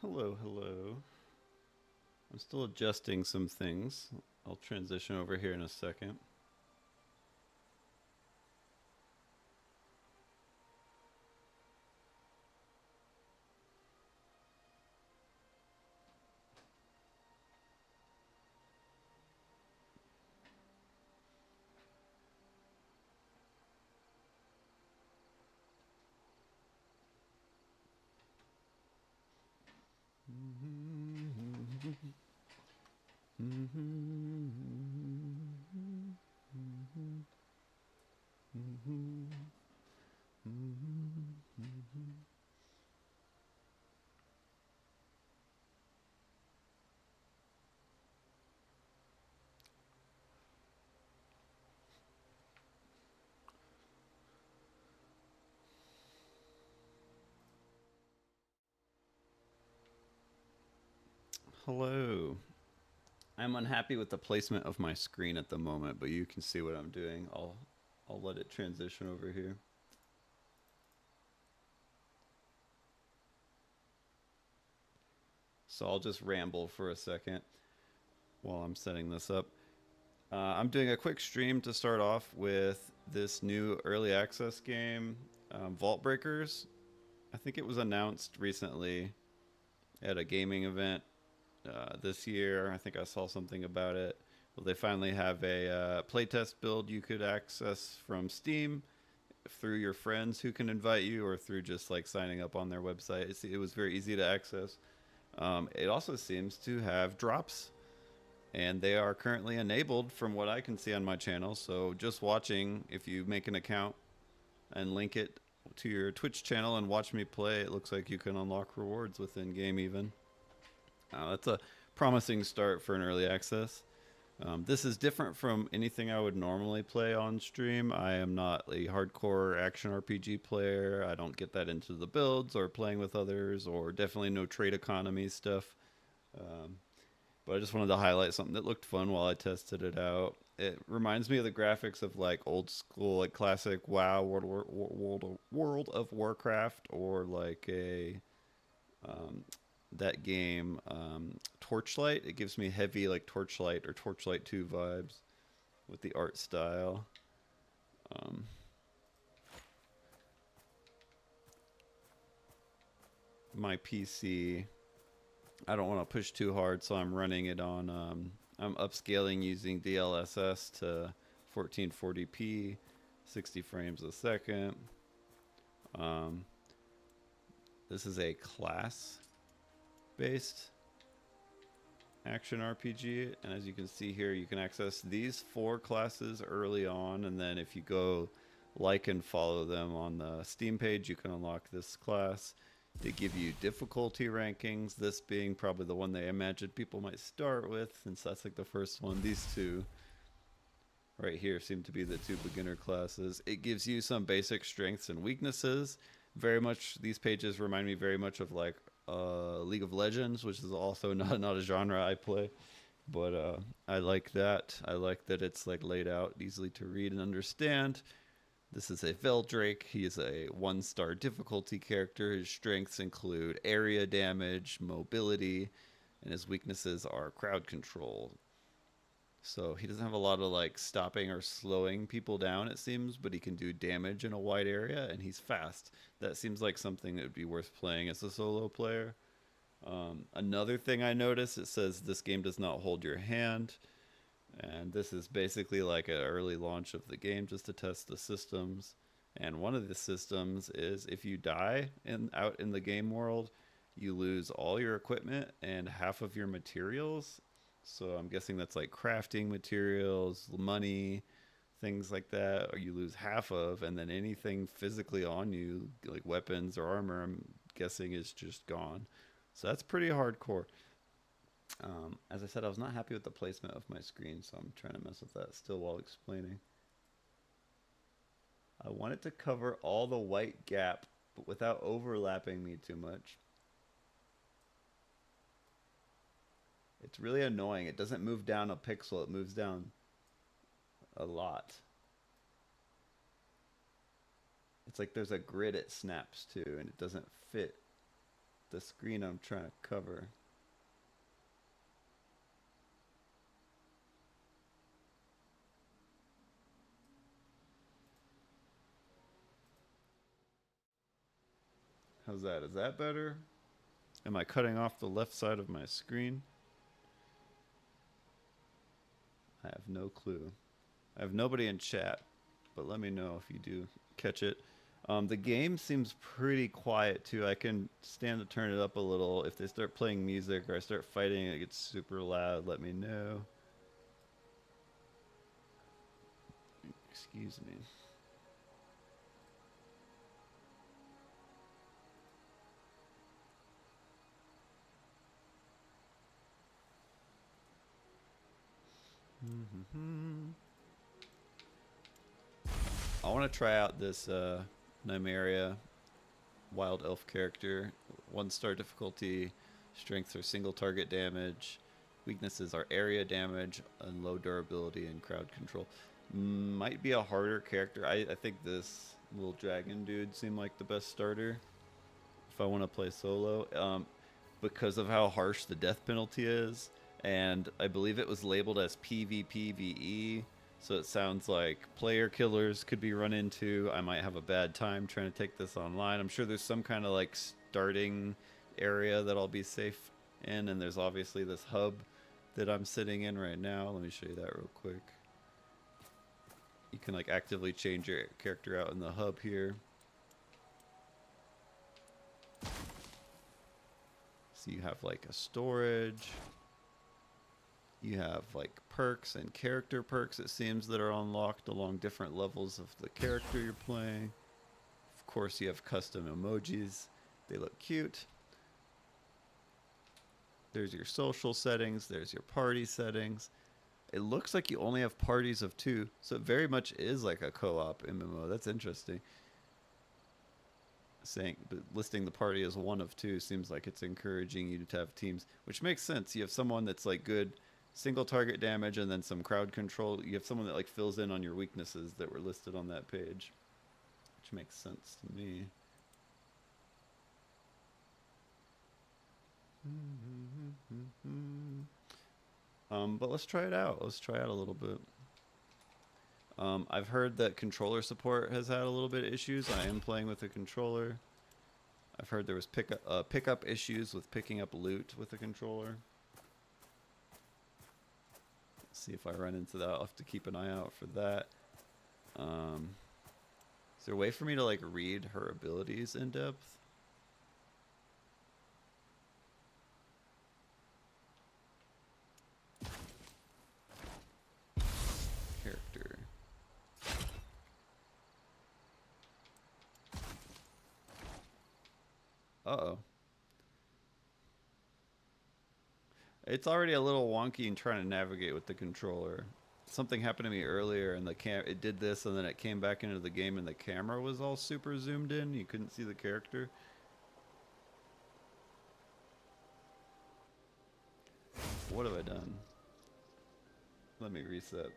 Hello, hello. I'm still adjusting some things. I'll transition over here in a second. Hello. I'm unhappy with the placement of my screen at the moment, but you can see what I'm doing. I'll let it transition over here. So I'll just ramble for a second while I'm setting this up. I'm doing a quick stream to start off with this new early access game, Vault Breakers. I think it was announced recently at a gaming event this year. I think I saw something about it. Well, they finally have a playtest build you could access from Steam through your friends who can invite you, or through just like signing up on their website. It was very easy to access. It also seems to have drops, and they are currently enabled from what I can see on my channel. So just watching, if you make an account and link it to your Twitch channel and watch me play, it looks like you can unlock rewards within game even. That's a promising start for an early access. This is different from anything I would normally play on stream. I am not a hardcore action RPG player. I don't get that into the builds or playing with others, or definitely no trade economy stuff. Um, but I just wanted to highlight something that looked fun while I tested it out. It reminds me of the graphics of like old school, like classic WoW, World of Warcraft, or like a um, that game Torchlight. It gives me heavy like Torchlight or Torchlight 2 vibes with the art style. Um, my PC, I don't want to push too hard, so I'm running it on. I'm upscaling using DLSS to 1440p, 60 frames a second. Um, this is a class based action RPG, and as you can see here, you can access these 4 classes early on, and then if you go like and follow them on the Steam page, you can unlock this class. They give you difficulty rankings, this being probably the one they imagine people might start with, since that's like the first one. These two right here seem to be the 2 beginner classes. It gives you some basic strengths and weaknesses. Very much, these pages remind me very much of like League of Legends, which is also not a genre I play, but I like that. I like that it's like laid out easily to read and understand. This is a Veldrake. He is a 1-star difficulty character. His strengths include area damage, mobility, and his weaknesses are crowd control. So he doesn't have a lot of like stopping or slowing people down, it seems, but he can do damage in a wide area, and he's fast. That seems like something that would be worth playing as a solo player. Another thing I noticed, it says this game does not hold your hand, and this is basically like an early launch of the game just to test the systems. And one of the systems is if you die out in the game world, you lose all your equipment and half of your materials. So I'm guessing that's like crafting materials, money, things like that, or you lose half of, and then anything physically on you, like weapons or armor, I'm guessing is just gone. So that's pretty hardcore. As I said, I was not happy with the placement of my screen, so I'm trying to mess with that still while explaining. I want it to cover all the white gap, but without overlapping me too much. It's really annoying. It doesn't move down a pixel, it moves down a lot. It's like there's a grid it snaps to, and it doesn't fit. the screen I'm trying to cover. How's that? Is that better? Am I cutting off the left side of my screen? I have no clue. I have nobody in chat, but let me know if you do catch it. The game seems pretty quiet too. I can stand to turn it up a little. If they start playing music or I start fighting, it gets super loud. Let me know. Excuse me. I want to try out this Nymeria wild elf character. 1-star difficulty, strength or single target damage. Weaknesses are area damage and low durability and crowd control. Might be a harder character. I think this little dragon dude seemed like the best starter if I want to play solo, because of how harsh the death penalty is. And I believe it was labeled as PvPvE, so it sounds like player killers could be run into. I might have a bad time trying to take this online. I'm sure there's some kind of like starting area that I'll be safe in, and there's obviously this hub that I'm sitting in right now. Let me show you that real quick. You can like actively change your character out in the hub here. So you have like a storage. You have like perks and character perks, it seems, that are unlocked along different levels of the character you're playing. Of course, you have custom emojis. They look cute. There's your social settings. There's your party settings. It looks like you only have parties of 2, so it very much is like a co-op MMO. That's interesting. Listing the party as 1 of 2 seems like it's encouraging you to have teams, which makes sense. You have someone that's like good single target damage and then some crowd control. You have someone that like fills in on your weaknesses that were listed on that page, which makes sense to me. But let's try it out. Let's try out a little bit. I've heard that controller support has had a little bit of issues. I am playing with a controller. I've heard there was pickup issues with picking up loot with the controller. Let's see if I run into that. I'll have to keep an eye out for that. Is there a way for me to like read her abilities in depth? Character. Uh-oh. It's already a little wonky in trying to navigate with the controller. Something happened to me earlier, and it did this, and then it came back into the game, and the camera was all super zoomed in. You couldn't see the character. What have I done? Let me reset.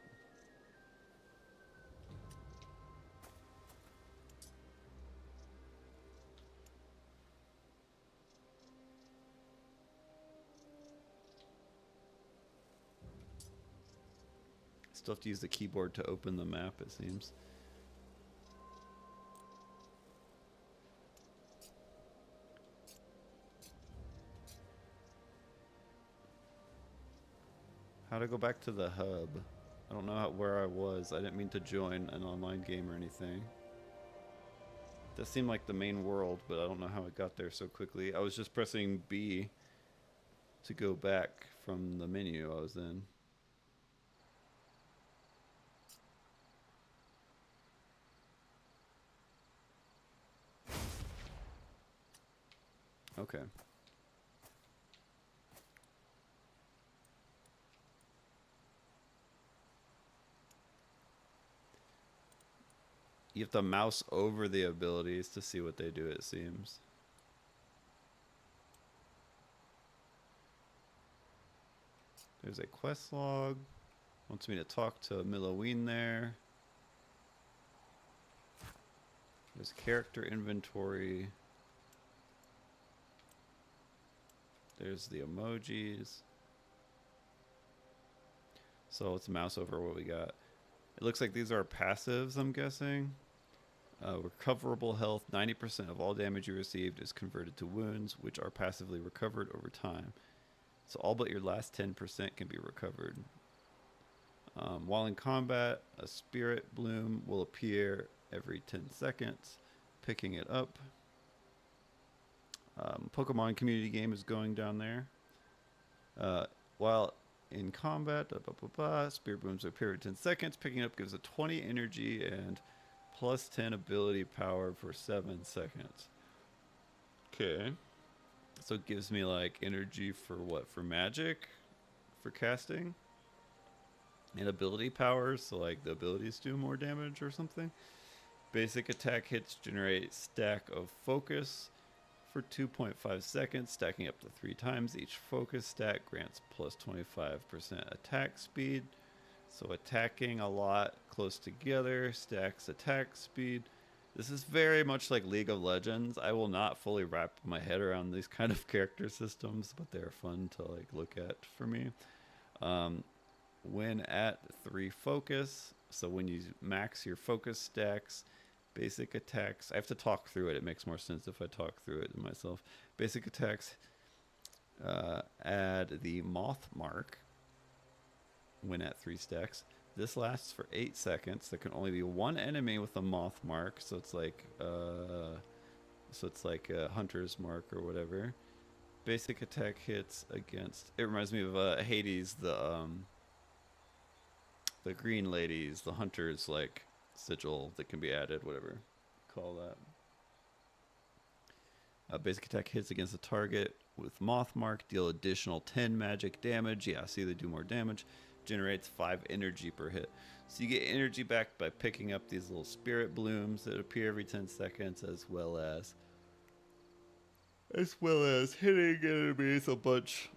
Still have to use the keyboard to open the map, it seems. How to go back to the hub? I don't know where I was. I didn't mean to join an online game or anything. It does seem like the main world, but I don't know how it got there so quickly. I was just pressing B to go back from the menu I was in. Okay. You have to mouse over the abilities to see what they do, it seems. There's a quest log. Wants me to talk to Milloween there. There's character inventory. There's the emojis. So let's mouse over what we got. It looks like these are passives, I'm guessing. Recoverable health. 90% of all damage you received is converted to wounds, which are passively recovered over time. So all but your last 10% can be recovered. While in combat, a spirit bloom will appear every 10 seconds. Picking it up. Pokemon community game is going down there. While in combat, spirit blooms appear every 10 seconds. Picking up gives a 20 energy and plus 10 ability power for 7 seconds. Okay. So it gives me like energy for what? For magic? For casting? And ability powers, so like the abilities do more damage or something. Basic attack hits generate stack of focus for 2.5 seconds, stacking up to 3 times. Each focus stack grants plus 25% attack speed. So attacking a lot close together stacks attack speed. This is very much like League of Legends. I will not fully wrap my head around these kind of character systems, but they're fun to like look at for me. When at 3 focus, so when you max your focus stacks, basic attacks. I have to talk through it. It makes more sense if I talk through it myself. Basic attacks add the moth mark when at 3 stacks. This lasts for 8 seconds. There can only be one enemy with a moth mark, so it's like a hunter's mark or whatever. Basic attack hits against. It reminds me of Hades, the green ladies, the hunters like sigil that can be added, whatever you call that. Basic attack hits against the target with moth mark, deal additional 10 magic damage. Yeah, see, they do more damage. Generates 5 energy per hit. So you get energy back by picking up these little spirit blooms that appear every 10 seconds, as well as hitting enemies a bunch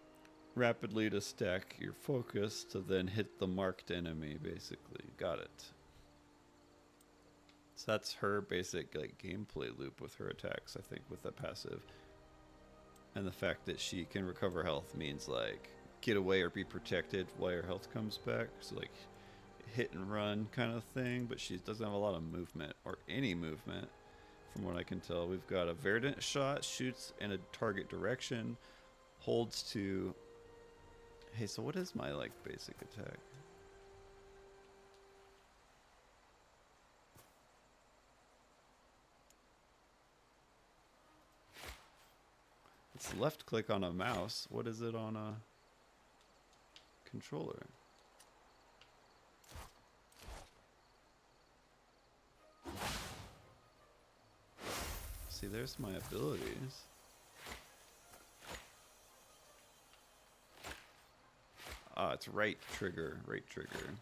rapidly to stack your focus to then hit the marked enemy, basically. Got it. So that's her basic like gameplay loop with her attacks, I think, with that passive. And the fact that she can recover health means like get away or be protected while your health comes back. So like hit and run kind of thing, but she doesn't have a lot of movement or any movement from what I can tell. We've got a verdant shot, shoots in a target direction, holds to. Hey, so what is my like basic attack? It's left click on a mouse. What is it on a controller? See, there's my abilities. Ah, it's right trigger, right trigger.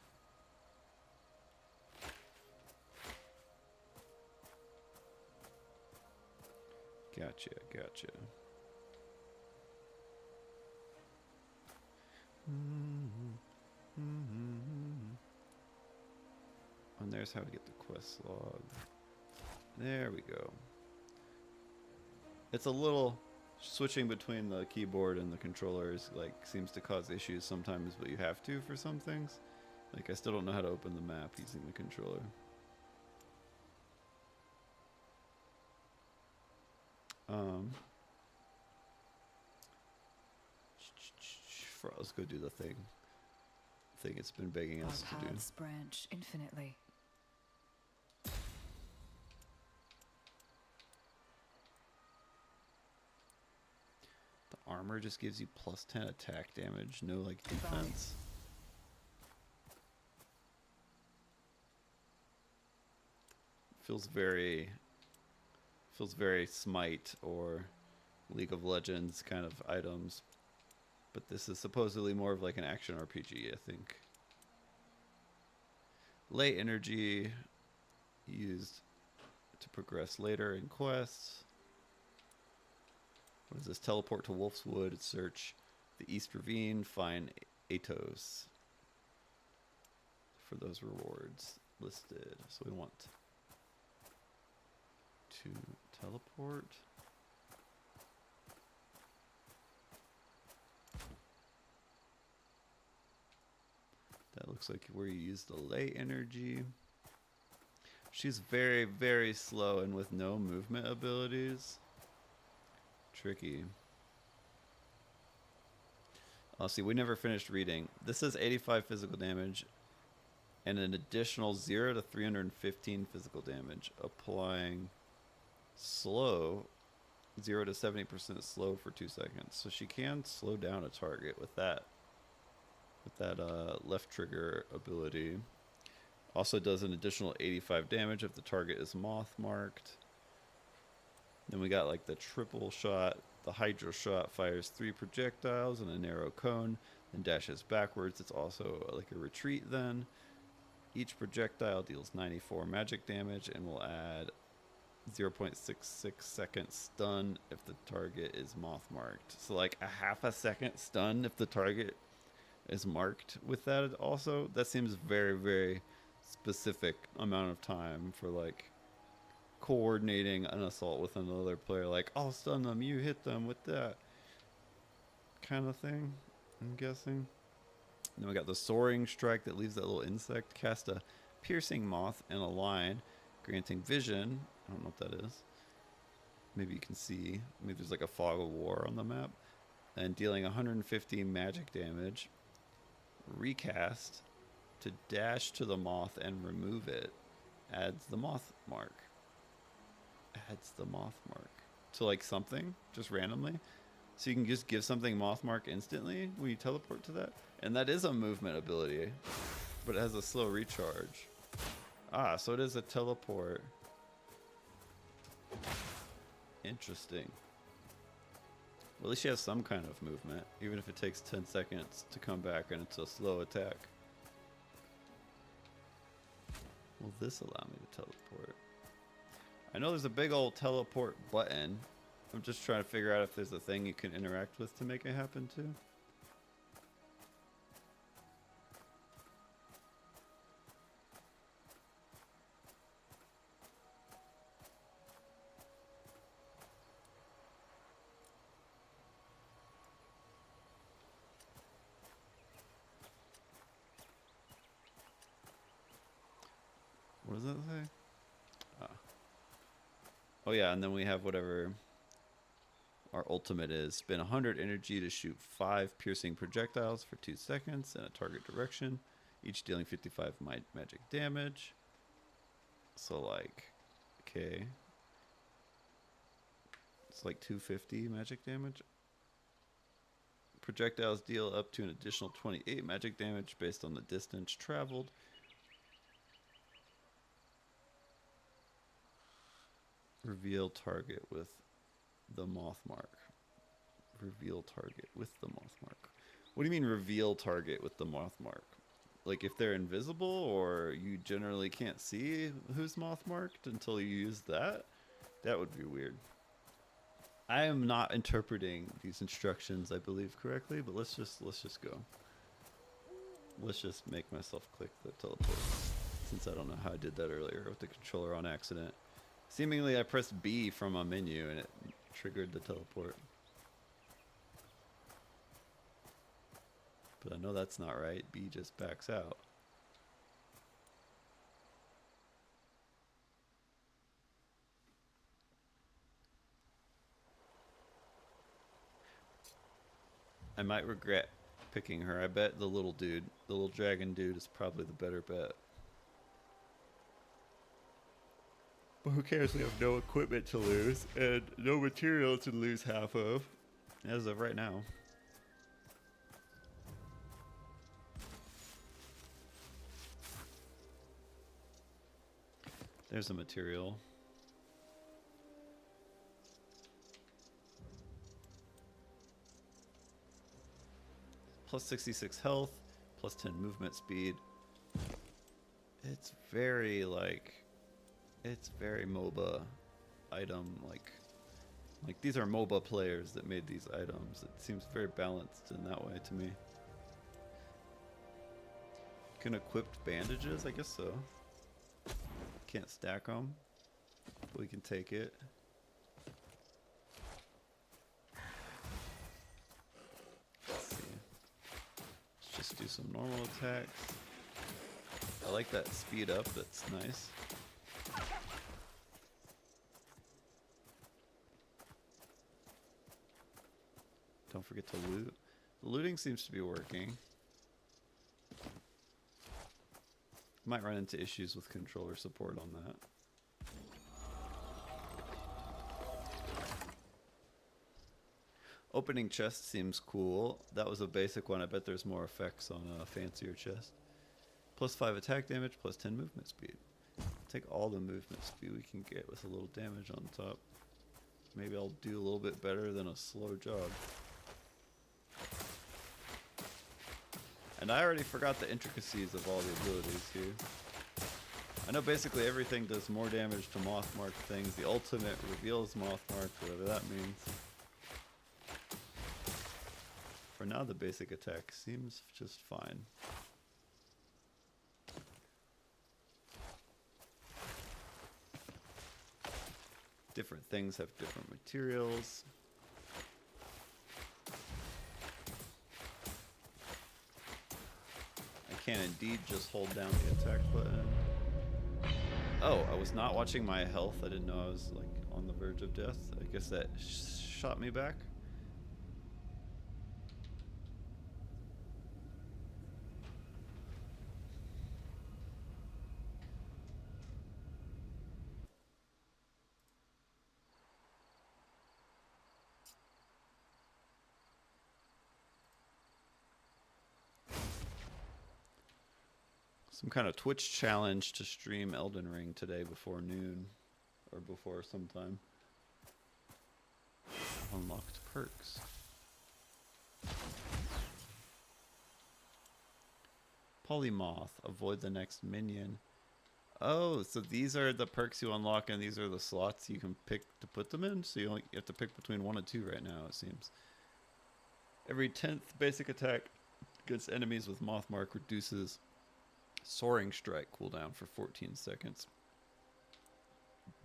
Gotcha, gotcha. And there's how to get the quest log. There we go. It's a little switching between the keyboard and the controllers like seems to cause issues sometimes, but you have to for some things. Like I still don't know how to open the map using the controller. Let's go do the thing it's been begging us to do. Our paths branch infinitely. The armor just gives you plus 10 attack damage, no like defense. Feels very Smite or League of Legends kind of items. But this is supposedly more of like an action RPG, I think. Late energy used to progress later in quests. What is this? Teleport to Wolf's Wood, search the East Ravine, find Atos for those rewards listed. So we want to teleport. looks like where you use the lay energy. She's very, very slow and with no movement abilities. Tricky. Oh, see, we never finished reading. This is 85 physical damage and an additional 0 to 315 physical damage, applying slow 0 to 70% slow for 2 seconds. So she can slow down a target with that left trigger ability. Also does an additional 85 damage if the target is moth marked. Then we got like the triple shot. The Hydra shot fires 3 projectiles in a narrow cone, then dashes backwards. It's also like a retreat then. Each projectile deals 94 magic damage and will add 0.66 second stun if the target is moth marked. So like a half a second stun if the target is marked with that also. That seems very, very specific amount of time for like coordinating an assault with another player. Like, I'll stun them, you hit them with that kind of thing, I'm guessing. And then we got the soaring strike that leaves that little insect. Cast a piercing moth in a line, granting vision. I don't know what that is. Maybe you can see. Maybe there's like a fog of war on the map. And dealing 150 magic damage. Recast to dash to the moth and remove it. Adds the moth mark. Adds the moth mark to like something just randomly. So you can just give something moth mark instantly when you teleport to that. And that is a movement ability, but it has a slow recharge. Ah, so it is a teleport. Interesting. Well, at least she has some kind of movement, even if it takes 10 seconds to come back and it's a slow attack. Will this allow me to teleport? I know there's a big old teleport button. I'm just trying to figure out if there's a thing you can interact with to make it happen too. What does that say? Oh yeah, and then we have whatever our ultimate is. Spend 100 energy to shoot 5 piercing projectiles for 2 seconds in a target direction, each dealing 55 magic damage. So like, okay. It's like 250 magic damage. Projectiles deal up to an additional 28 magic damage based on the distance traveled. Reveal target with the moth mark. Reveal target with the moth mark. What do you mean reveal target with the moth mark? Like if they're invisible or you generally can't see who's moth marked until you use that? That would be weird. I am not interpreting these instructions, I believe, correctly, but let's just go. Let's just make myself click the teleport, since I don't know how I did that earlier with the controller on accident. Seemingly I pressed B from a menu and it triggered the teleport. But I know that's not right. B just backs out. I might regret picking her. I bet the little dude, the little dragon dude is probably the better bet. But who cares? We have no equipment to lose and no material to lose half of, as of right now. There's a material. Plus 66 health, plus 10 movement speed. It's very like... It's very MOBA item, like these are MOBA players that made these items. It seems very balanced in that way to me. Can equip bandages? I guess so. Can't stack them, but we can take it. Let's see. Let's just do some normal attacks. I like that speed up, that's nice. Don't forget to loot. The looting seems to be working. Might run into issues with controller support on that. Opening chest seems cool. That was a basic one. I bet there's more effects on a fancier chest. Plus 5 attack damage, plus 10 movement speed. Take all the movement speed we can get with a little damage on top. Maybe I'll do a little bit better than a slow jog. And I already forgot the intricacies of all the abilities here. I know basically everything does more damage to Mothmark things. The ultimate reveals Mothmark, whatever that means. For now, the basic attack seems just fine. Different things have different materials. I can indeed just hold down the attack button. Oh, I was not watching my health. I didn't know I was like on the verge of death. I guess that shot me back. Some kind of Twitch challenge to stream Elden Ring today before noon. Or before sometime. Unlocked perks. Polymoth. Avoid the next minion. Oh, so these are the perks you unlock and these are the slots you can pick to put them in? So you have to pick between 1 and 2 right now, it seems. Every 10th basic attack against enemies with Mothmark reduces Soaring Strike cooldown for 14 seconds.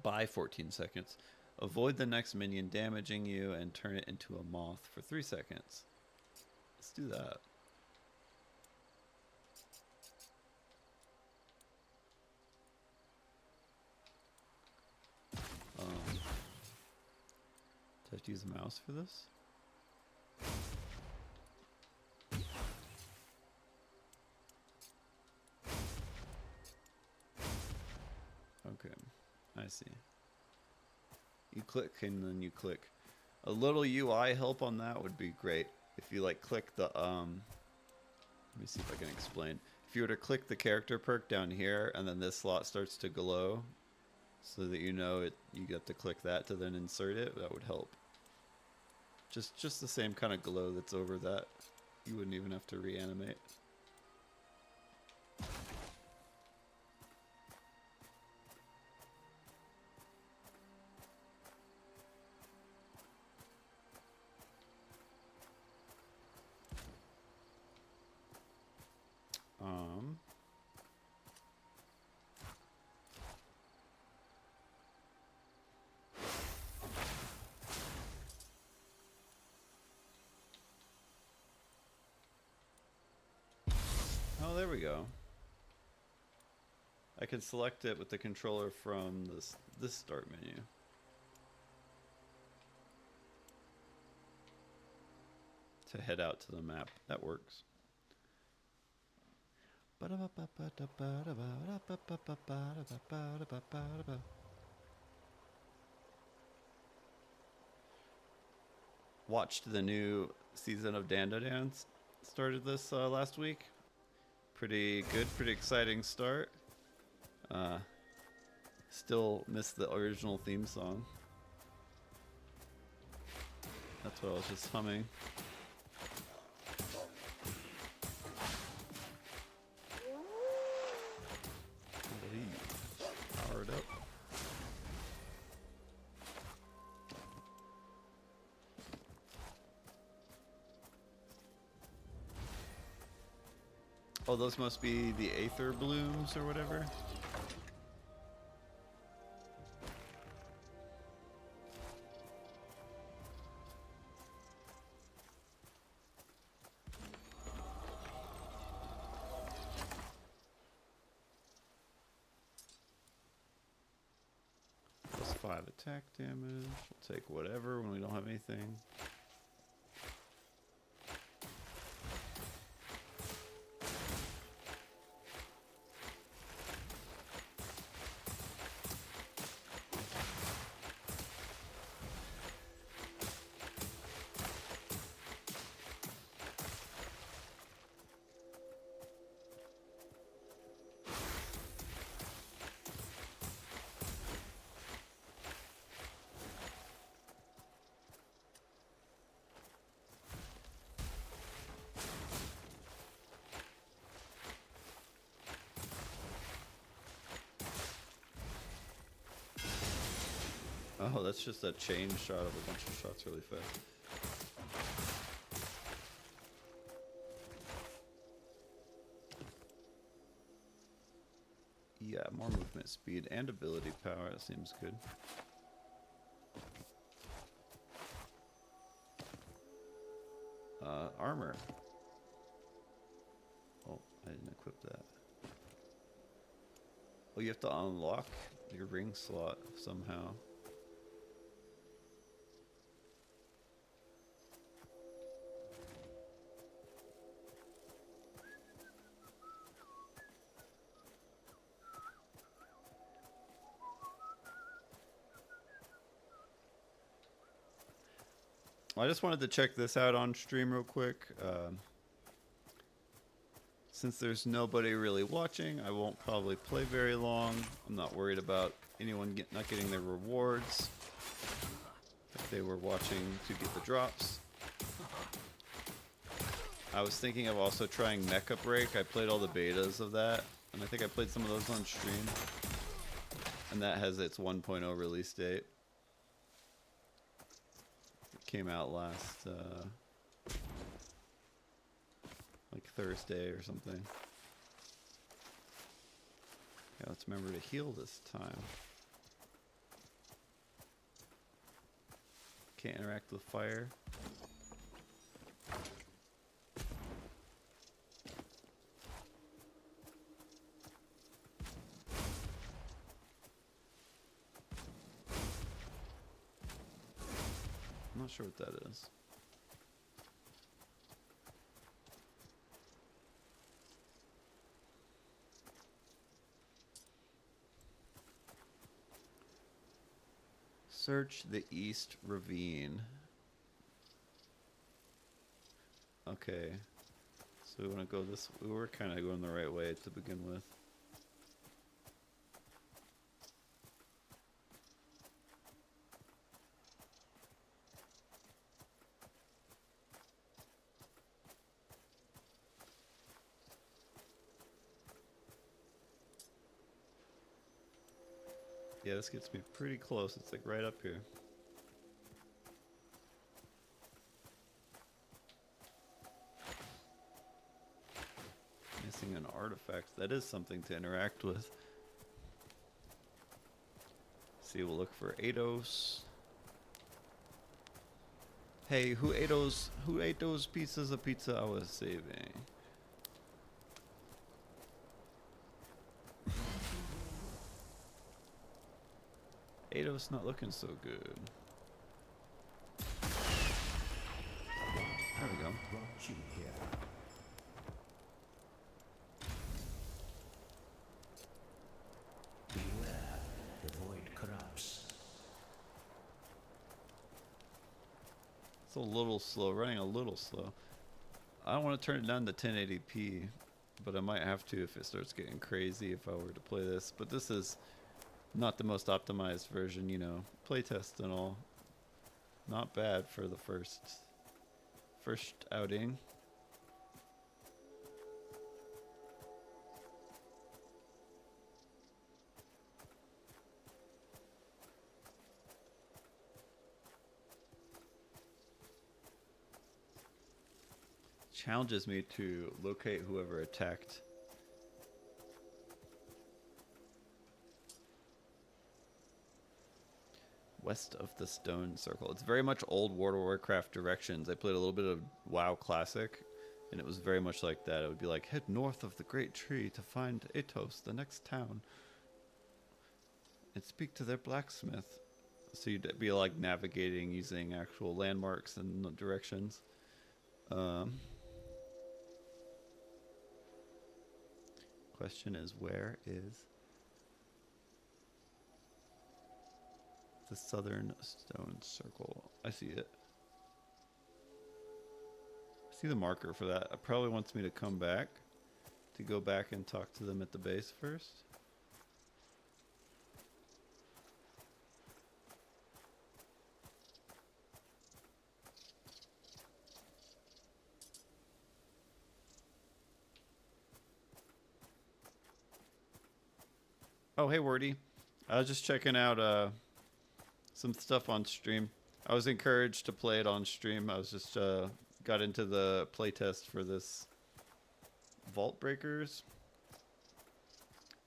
By 14 seconds. Avoid the next minion damaging you and turn it into a moth for 3 seconds. Let's do that. Do I have to use a mouse for this? Okay, I see. You click and then you click. A little UI help on that would be great. If you like click the let me see if I can explain. If you were to click the character perk down here and then this slot starts to glow so that you know it, you get to click that to then insert it, that would help. Just the same kind of glow that's over that. You wouldn't even have to reanimate. Oh, there we go. I can select it with the controller from this start menu. To head out to the map. That works. Watched the new season of Dandadan. Started this last week. Pretty good, pretty exciting start. Still miss the original theme song. That's what I was just humming. Powered up. Oh, those must be the Aether Blooms or whatever. attack damage. We'll take whatever when we don't have anything. Oh, that's just a chain shot of a bunch of shots really fast. Yeah, more movement speed and ability power. That seems good. Armor. Oh, I didn't equip that. Oh, you have to unlock your ring slot somehow. I just wanted to check this out on stream real quick. Since there's nobody really watching, I won't probably play very long. I'm not worried about anyone not getting their rewards if they were watching to get the drops. I was thinking of also trying Mecha Break. I played all the betas of that, and I think I played some of those on stream. And that has its 1.0 release date. Came out last like Thursday or something. Yeah, let's remember to heal this time. Can't interact with fire. I'm not sure what that is. Search the East Ravine. Okay. So we want to go this. We were kind of going the right way to begin with. Yeah, this gets me pretty close. It's like right up here. Missing an artifact. That is something to interact with. See, we'll look for Ados. Hey, who ate those pieces of pizza I was saving? Ados not looking so good. There we go. Brought you here. Beware, the void corrupts. It's a little slow, running a little slow. I don't want to turn it down to 1080p, but I might have to if it starts getting crazy if I were to play this. But this is not the most optimized version, you know, playtest and all. Not bad for the first outing. Challenges me to locate whoever attacked. West of the Stone Circle. It's very much old World of Warcraft directions. I played a little bit of WoW Classic, and it was very much like that. It would be like, head north of the Great Tree to find Atos, the next town, and speak to their blacksmith. So you'd be like navigating using actual landmarks and directions. Um, question is, where is the southern stone circle? I see it. I see the marker for that. It probably wants me to come back, to go back and talk to them at the base first. Oh, hey, Wordy. I was just checking out some stuff on stream. I was encouraged to play it on stream. I was just got into the playtest for this Vault Breakers.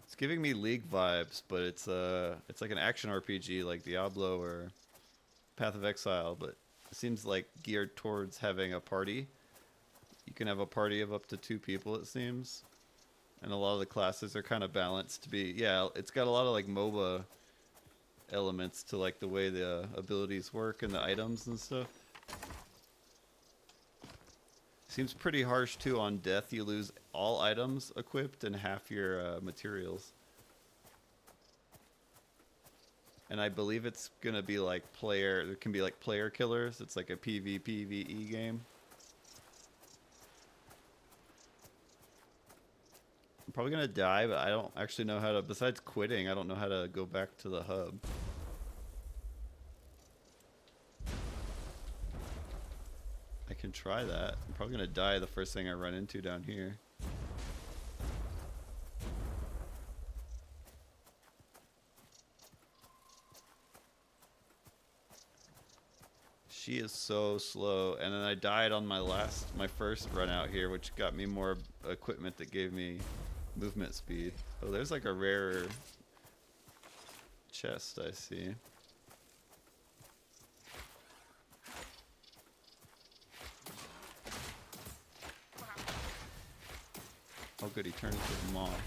It's giving me League vibes, but it's like an action RPG like Diablo or Path of Exile, but it seems like geared towards having a party. You can have a party of up to 2 people, it seems. And a lot of the classes are kind of balanced to be, yeah, it's got a lot of like MOBA elements to like the way the abilities work and the items and stuff. Seems pretty harsh too. On death, you lose all items equipped and half your materials. And I believe it's gonna be like there can be like player killers. It's like a PvPvE game. I'm probably gonna die, but I don't actually know how to, besides quitting, I don't know how to go back to the hub. I can try that. I'm probably gonna die the first thing I run into down here. She is so slow, and then I died on my first run out here, which got me more equipment that gave me movement speed. Oh, there's like a rarer chest I see. Oh good, he turned into a moth.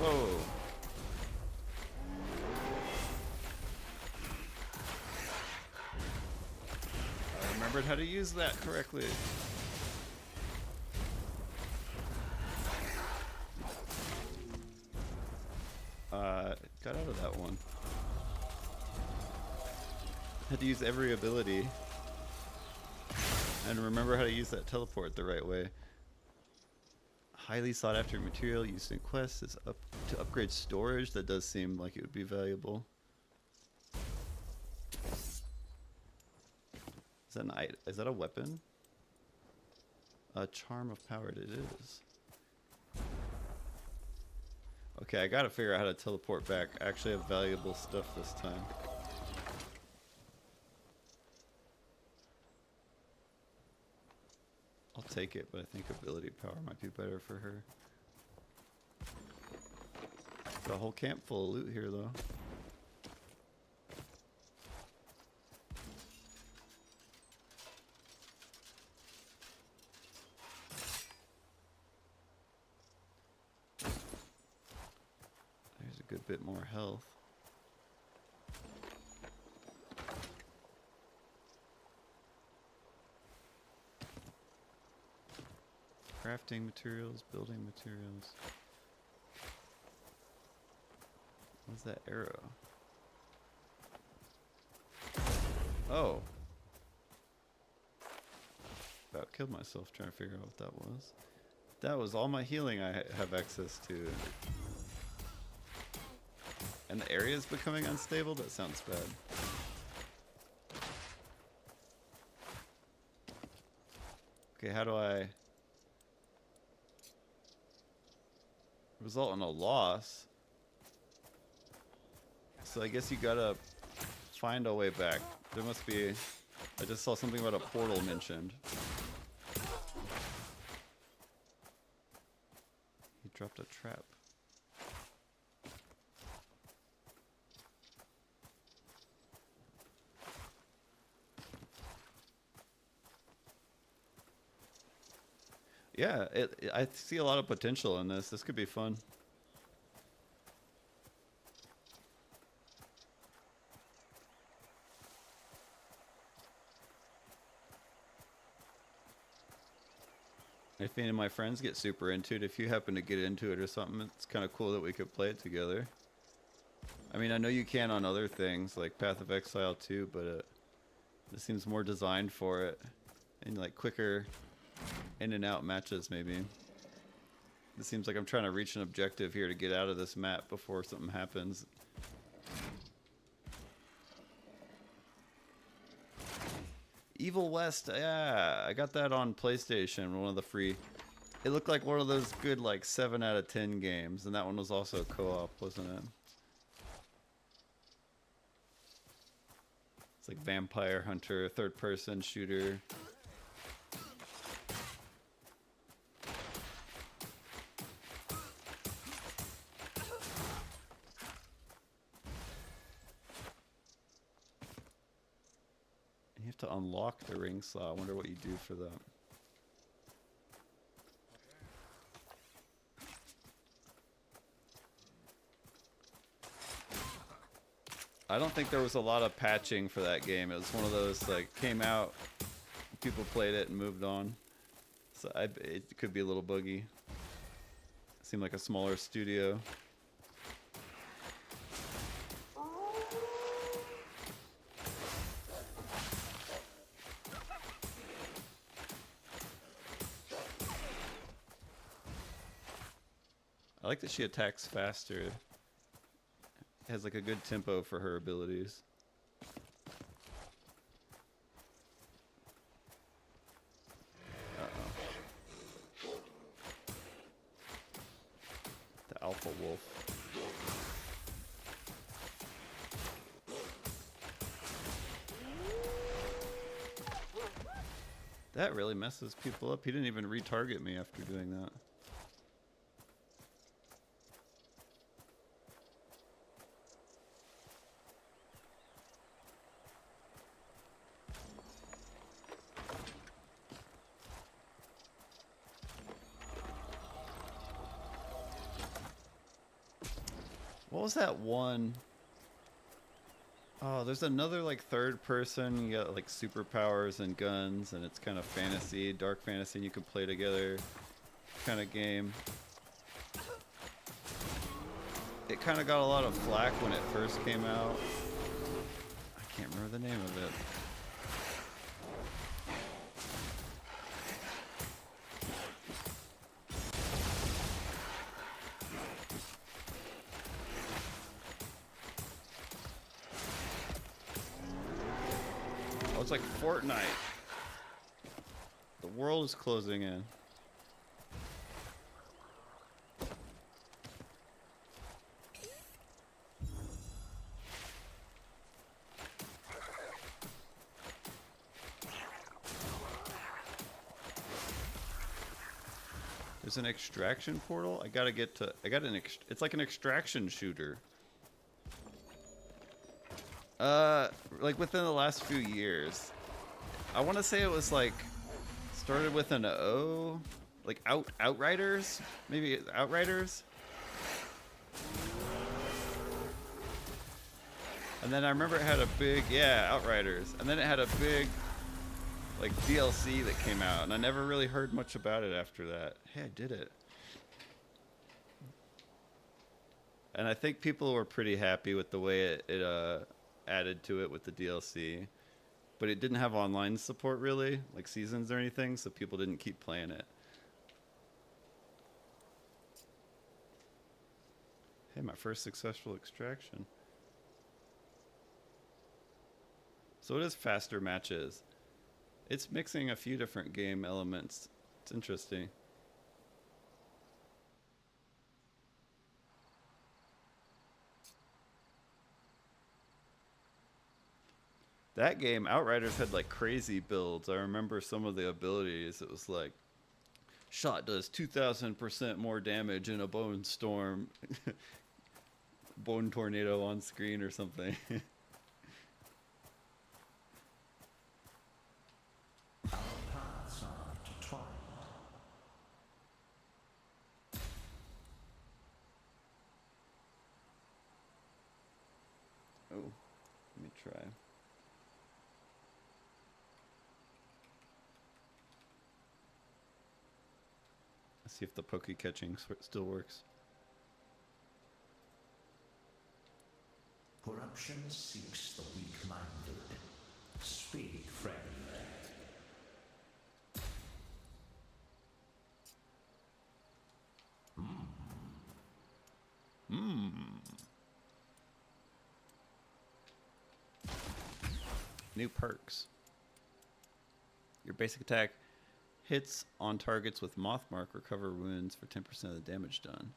Whoa. I remembered how to use that correctly. Got out of that one. Had to use every ability. And remember how to use that teleport the right way. Highly sought after material used in quests is up to upgrade storage. That does seem like it would be valuable. Is that is that a weapon? A charm of power it is. Okay, I gotta figure out how to teleport back. I actually have valuable stuff this time. I'll take it, but I think ability power might be better for her. Got a whole camp full of loot here, though. There's a good bit more health. Crafting materials, building materials. What's that arrow? Oh. About killed myself trying to figure out what that was. That was all my healing I have access to. And the area is becoming unstable? That sounds bad. Okay, how do I... result in a loss? So I guess you gotta find a way back. There must be... I just saw something about a portal mentioned. He dropped a trap. Yeah, I see a lot of potential in this. This could be fun. If any of my friends get super into it, if you happen to get into it or something, it's kind of cool that we could play it together. I mean, I know you can on other things like Path of Exile too, but this seems more designed for it, and like quicker in and out matches maybe. It seems like I'm trying to reach an objective here to get out of this map before something happens. Evil West, yeah, I got that on PlayStation, one of the free. It looked like one of those good like 7 out of 10 games, and that one was also co-op, wasn't it? It's like Vampire Hunter, third-person shooter. You have to unlock the ring slot. I wonder what you do for that. I don't think there was a lot of patching for that game. It was one of those like came out, people played it and moved on. So it could be a little buggy. Seemed like a smaller studio. I like that she attacks faster. Has like a good tempo for her abilities. Uh-oh. The Alpha Wolf. That really messes people up. He didn't even retarget me after doing that. What was that one? Oh, there's another like third person. You got like superpowers and guns, and it's kind of fantasy, dark fantasy, and you can play together kind of game. It kind of got a lot of flack when it first came out. I can't remember the name of it. It's like Fortnite. The world is closing in. There's an extraction portal. I gotta get to. It's like an extraction shooter. Like within the last few years, I want to say it was like started with an O, like Outriders, maybe Outriders. And then I remember it had a big, yeah, Outriders, and then it had a big like DLC that came out, and I never really heard much about it after that. Hey, I did it. And I think people were pretty happy with the way it added to it with the DLC, but it didn't have online support really, like seasons or anything, so people didn't keep playing it. Hey, my first successful extraction. So it is faster matches. It's mixing a few different game elements. It's interesting. That game, Outriders, had like crazy builds. I remember some of the abilities. It was like, shot does 2,000% more damage in a bone storm. Bone tornado on screen or something. Our paths are intertwined. try. Let's see if the poke catching still works. Corruption seeks the weak-minded. Speak, friend. New perks. Your basic attack hits on targets with Mothmark recover wounds for 10% of the damage done.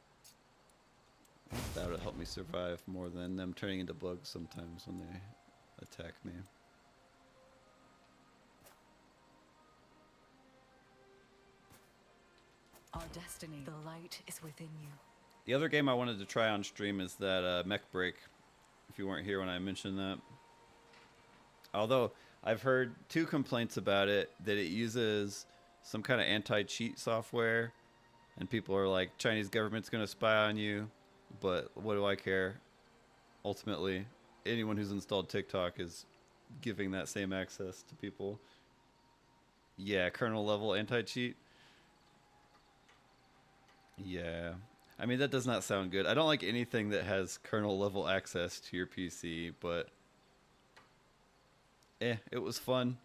That would help me survive more than them turning into bugs sometimes when they attack me. Our destiny. The light is within you. The other game I wanted to try on stream is that Mech Break, if you weren't here when I mentioned that. Although I've heard 2 complaints about it, that it uses some kind of anti-cheat software, and people are like, Chinese government's going to spy on you, but what do I care? Ultimately, anyone who's installed TikTok is giving that same access to people. Yeah, kernel level anti-cheat. Yeah. I mean, that does not sound good. I don't like anything that has kernel level access to your PC, but it was fun.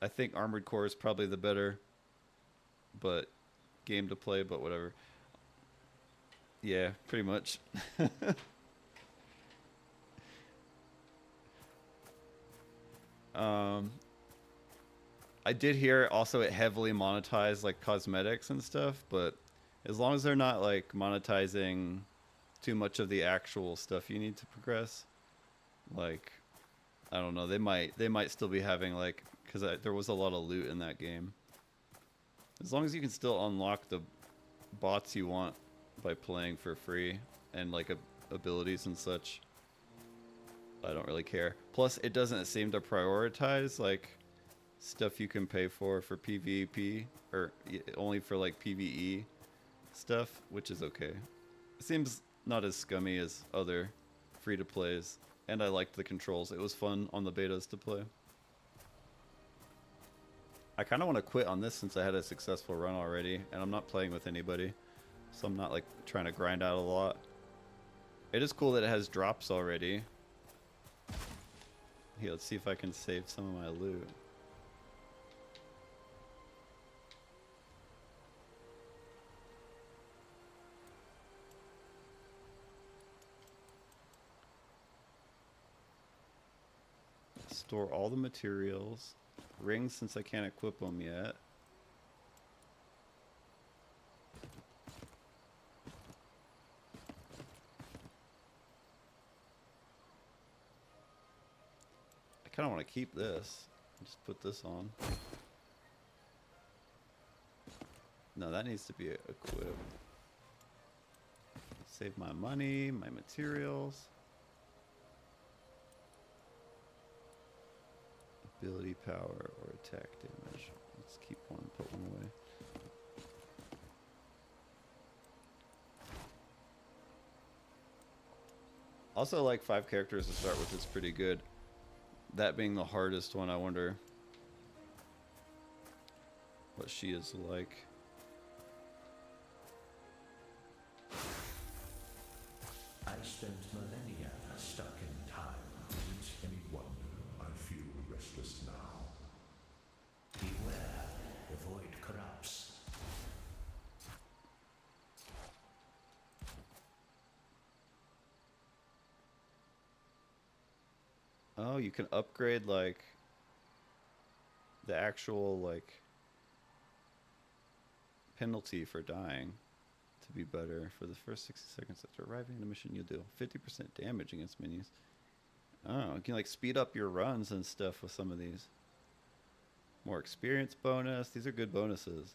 I think Armored Core is probably the better game to play, but whatever. Yeah, pretty much. I did hear also it heavily monetized like cosmetics and stuff, but as long as they're not like monetizing too much of the actual stuff you need to progress, like I don't know, they might still be having like, because there was a lot of loot in that game. As long as you can still unlock the bots you want by playing for free and like abilities and such, I don't really care. Plus, it doesn't seem to prioritize like stuff you can pay for PvP or only for like PvE stuff, which is okay. It seems not as scummy as other free-to-plays, and I liked the controls. It was fun on the betas to play. I kind of want to quit on this since I had a successful run already, and I'm not playing with anybody, so I'm not like trying to grind out a lot. It is cool that it has drops already. Here, let's see if I can save some of my loot. Store all the materials. Rings, since I can't equip them yet. I kind of want to keep this. Just put this on. No, that needs to be equipped. Save my money, my materials. Ability power or attack damage. Let's keep one, put one away. Also, like 5 characters to start with is pretty good. That being the hardest one, I wonder what she is like. I spent millennia stuck in time. Isn't any wonder I feel restless now? Beware, the void corrupts. Oh, you can upgrade like the actual like penalty for dying to be better. For the first 60 seconds after arriving in a mission, you'll do 50% damage against minions. Oh, you can like speed up your runs and stuff with some of these. More experience bonus. These are good bonuses.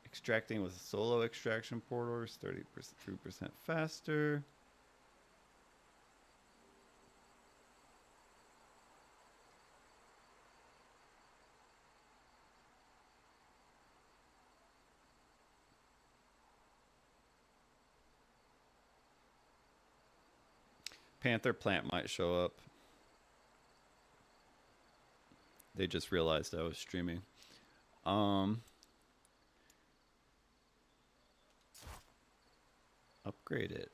Extracting with solo extraction portals, 3% faster. Panther Plant might show up. They just realized I was streaming. Upgrade it.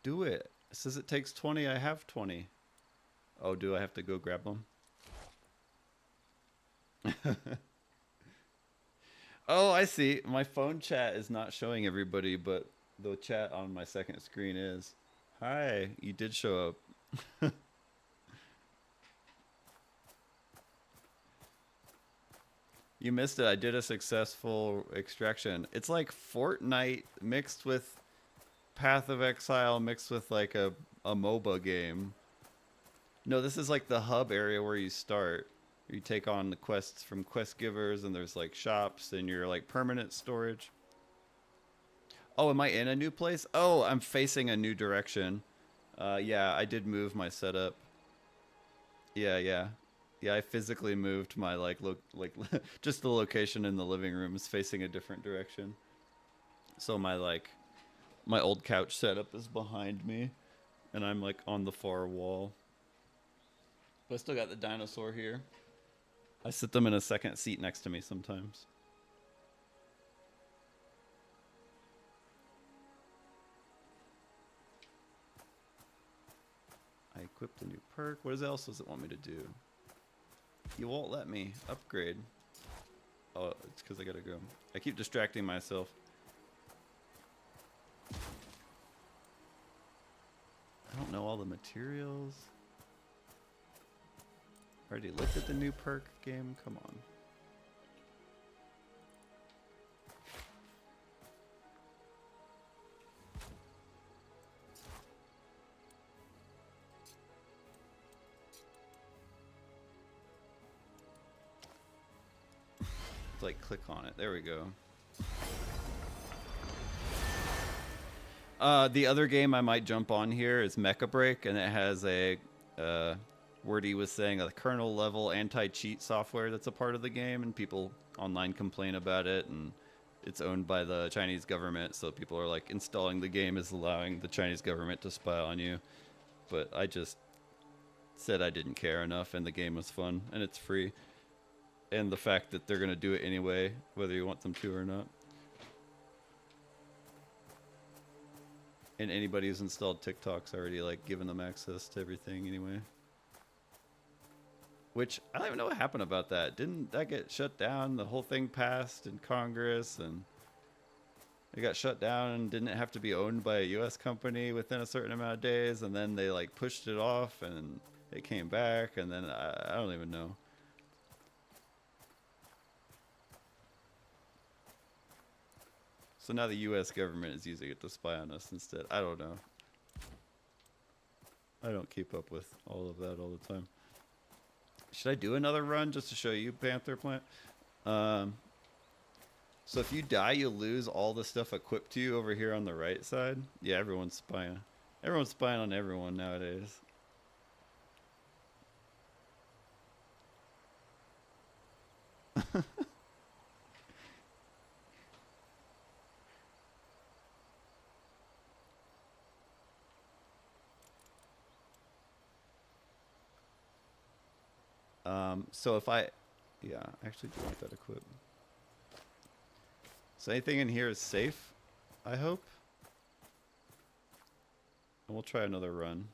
Do it. It says it takes 20. I have 20. Oh, do I have to go grab them? Oh, I see. My phone chat is not showing everybody, but the chat on my second screen is. Hi, you did show up. You missed it. I did a successful extraction. It's like Fortnite mixed with Path of Exile mixed with like a MOBA game. No, this is like the hub area where you start. You take on the quests from quest givers, and there's like shops, and you're like permanent storage. Oh, am I in a new place? Oh, I'm facing a new direction. Yeah, I did move my setup. Yeah. Yeah, I physically moved my like just the location in the living room is facing a different direction. So my old couch setup is behind me, and I'm like on the far wall. But I still got the dinosaur here. I sit them in a second seat next to me sometimes. I equipped a new perk. What else does it want me to do? You won't let me upgrade. Oh, it's because I gotta go. I keep distracting myself. I don't know all the materials. Already looked at the new perk game? Come on. Like click on it. There we go. The other game I might jump on here is Mecha Break, and it has a Wordy was saying a kernel level anti-cheat software that's a part of the game, and people online complain about it, and it's owned by the Chinese government, so people are like installing the game is allowing the Chinese government to spy on you. But I just said I didn't care enough, and the game was fun, and it's free. And the fact that they're going to do it anyway, whether you want them to or not. And anybody who's installed TikTok's already like given them access to everything anyway. Which, I don't even know what happened about that. Didn't that get shut down? The whole thing passed in Congress, and it got shut down, and didn't it have to be owned by a US company within a certain amount of days, and then they like pushed it off, and it came back, and then I don't even know. So now the US government is using it to spy on us instead. I don't know. I don't keep up with all of that all the time. Should I do another run just to show you Panther Plant? So if you die, you lose all the stuff equipped to you over here on the right side. Yeah, everyone's spying. Everyone's spying on everyone nowadays. So if I actually do want that equipped. So anything in here is safe, I hope. And we'll try another run.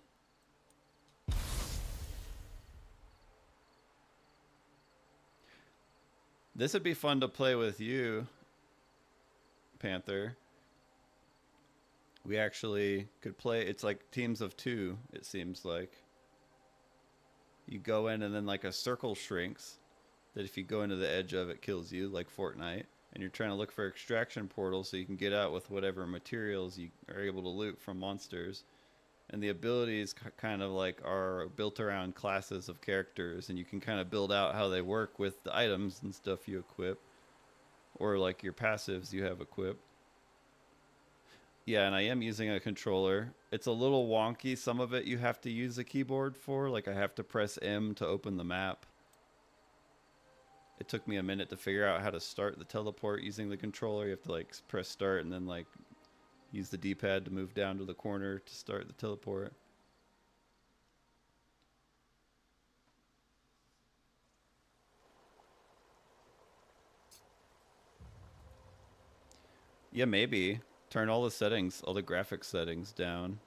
This would be fun to play with you, Panther. We actually could play, it's like teams of 2, it seems like. You go in and then like a circle shrinks that if you go into the edge of it kills you, like Fortnite, and you're trying to look for extraction portals so you can get out with whatever materials you are able to loot from monsters. And the abilities kind of like are built around classes of characters, and you can kind of build out how they work with the items and stuff you equip, or like your passives you have equipped. Yeah, and I am using a controller. It's a little wonky. Some of it you have to use a keyboard for. Like I have to press M to open the map. It took me a minute to figure out how to start the teleport using the controller. You have to like press start and then like Use the D-pad to move down to the corner to start the teleport. Yeah, maybe. Turn all the settings, all the graphics settings down.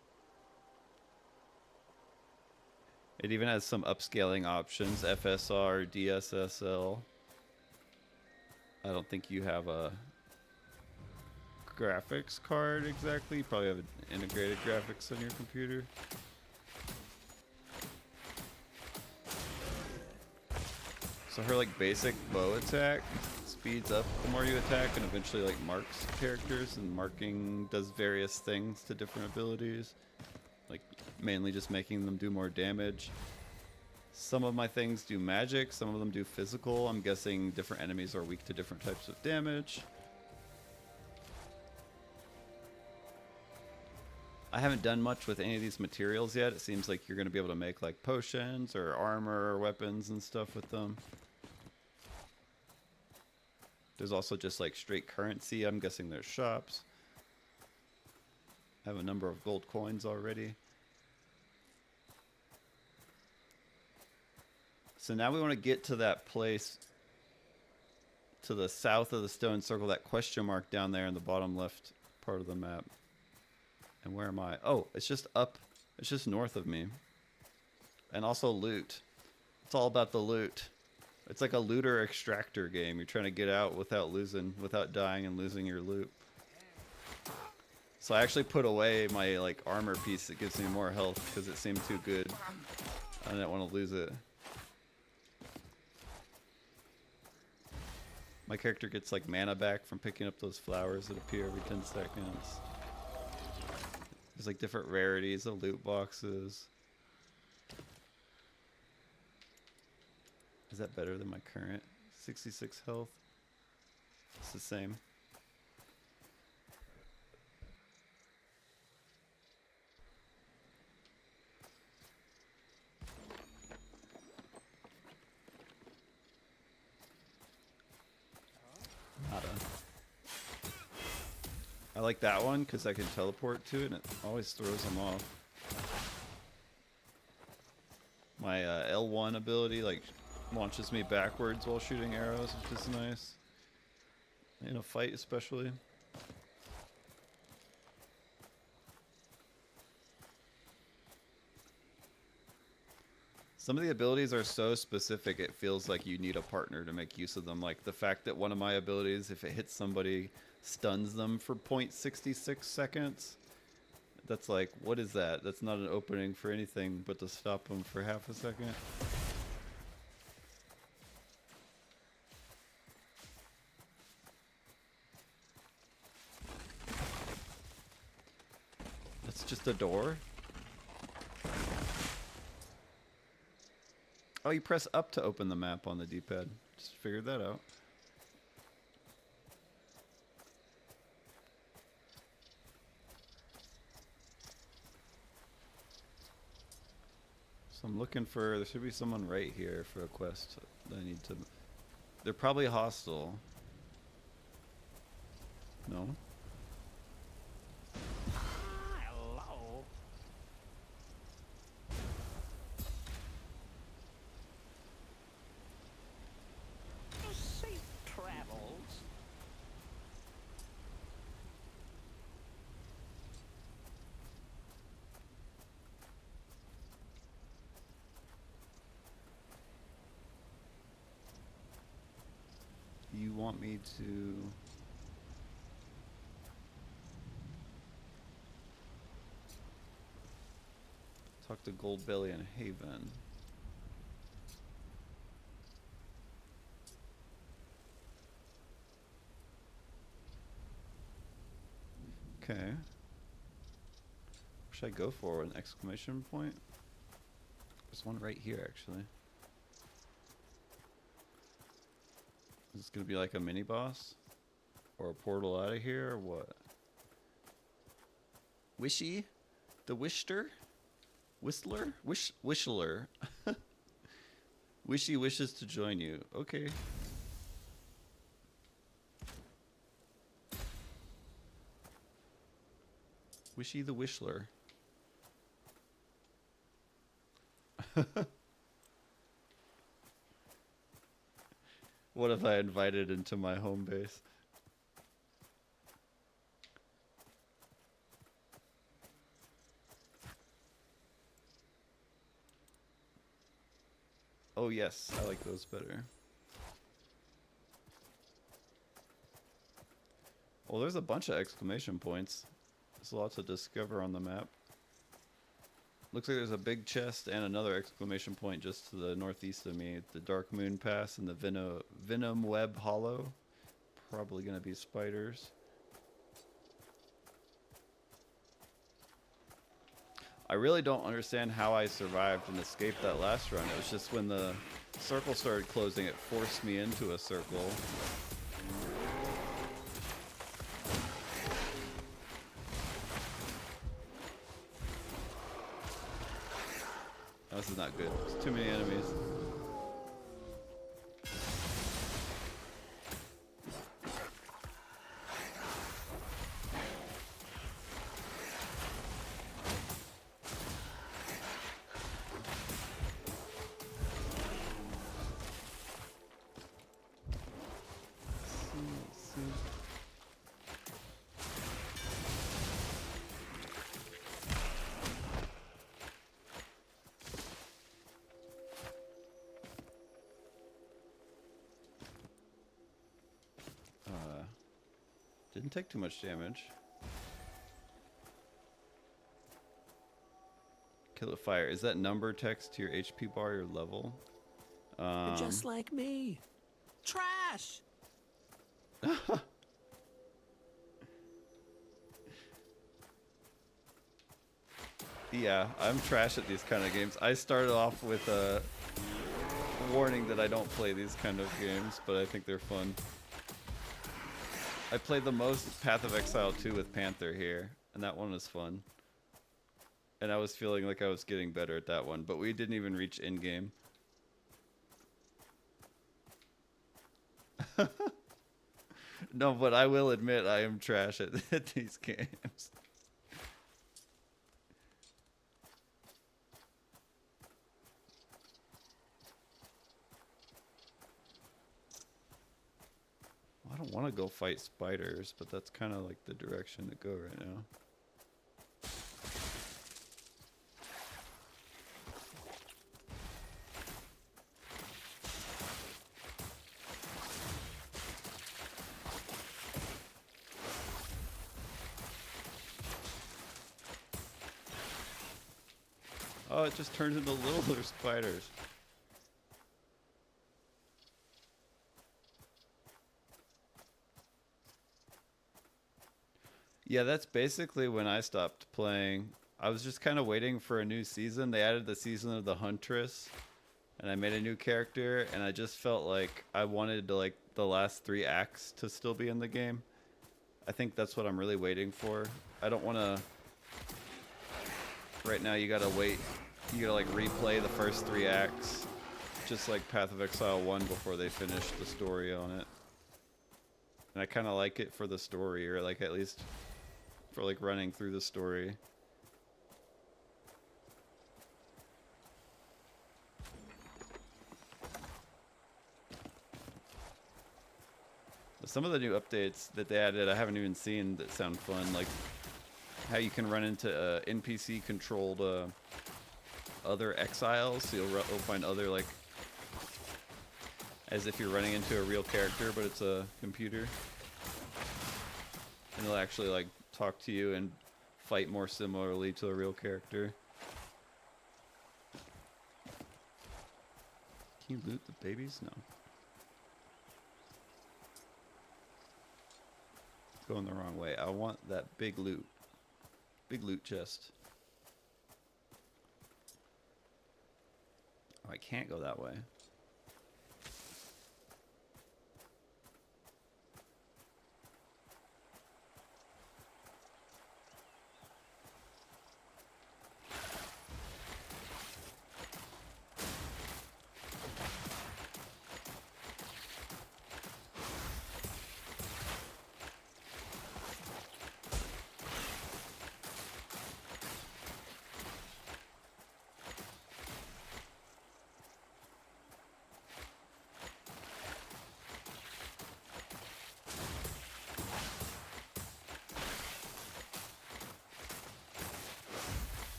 It even has some upscaling options, FSR, DSSL. I don't think you have a graphics card exactly. You probably have an integrated graphics on your computer. So her like basic bow attack speeds up the more you attack and eventually like marks characters, and marking does various things to different abilities. Like mainly just making them do more damage. Some of my things do magic, some of them do physical. I'm guessing different enemies are weak to different types of damage. I haven't done much with any of these materials yet. It seems like you're going to be able to make like potions or armor or weapons and stuff with them. There's also just like straight currency. I'm guessing there's shops. I have a number of gold coins already. So now we want to get to that place to the south of the stone circle, that question mark down there in the bottom left part of the map. And where am I? Oh, it's just up. It's just north of me. And also loot. It's all about the loot. It's like a looter extractor game. You're trying to get out without dying and losing your loot. So I actually put away my like armor piece that gives me more health because it seemed too good. I didn't want to lose it. My character gets like mana back from picking up those flowers that appear every 10 seconds. There's like different rarities of loot boxes. Is that better than my current 66 health? It's the same. Nada. I like that one because I can teleport to it and it always throws them off. My L1 ability like launches me backwards while shooting arrows, which is nice. In a fight especially. Some of the abilities are so specific it feels like you need a partner to make use of them. Like the fact that one of my abilities, if it hits somebody, stuns them for 0.66 seconds. That's like, what is that? That's not an opening for anything but to stop them for half a second. That's just a door? Oh, you press up to open the map on the D-pad. Just figured that out. So I'm looking for, there should be someone right here for a quest that I need to, they're probably hostile. No? Hello. Safe travels. You want me to... talk to Goldbelly and Haven. Okay. What should I go for? An exclamation point? There's one right here, actually. Is this gonna be like a mini boss? Or a portal out of here, or what? Wishy? The Wishter? Whistler? Wishler. Wishy wishes to join you. Okay. Swishy the Wishler. What if I invited into my home base? Oh yes, I like those better. Well, there's a bunch of exclamation points. There's lots to discover on the map. Looks like there's a big chest and another exclamation point just to the northeast of me. The Dark Moon Pass and the Venom Web Hollow. Probably gonna be spiders. I really don't understand how I survived and escaped that last run. It was just when the circle started closing, it forced me into a circle. Oh, this is not good. There's too many enemies. Didn't take too much damage. Kill a fire. Is that number text to your HP bar, your level? Just like me. Trash! Yeah, I'm trash at these kind of games. I started off with a warning that I don't play these kind of games, but I think they're fun. I played the most Path of Exile 2 with Panther here, and that one was fun. And I was feeling like I was getting better at that one, but we didn't even reach endgame. No, but I will admit I am trash at these games. I don't want to go fight spiders, but that's kind of like the direction to go right now. Oh, it just turns into littler spiders. Yeah, that's basically when I stopped playing. I was just kind of waiting for a new season. They added the season of the Huntress, and I made a new character, and I just felt like I wanted to, like, the last 3 acts to still be in the game. I think that's what I'm really waiting for. I don't want to... Right now, you gotta wait. You gotta, like, replay the first 3 acts, just like Path of Exile 1 before they finish the story on it. And I kind of like it for the story, or, like, at least for, like, running through the story. Some of the new updates that they added I haven't even seen that sound fun, like how you can run into NPC controlled other exiles, so you'll find other, like, as if you're running into a real character but it's a computer, and they'll actually, like, talk to you and fight more similarly to a real character. Can you loot the babies? No. Going the wrong way. I want that big loot. Big loot chest. Oh, I can't go that way.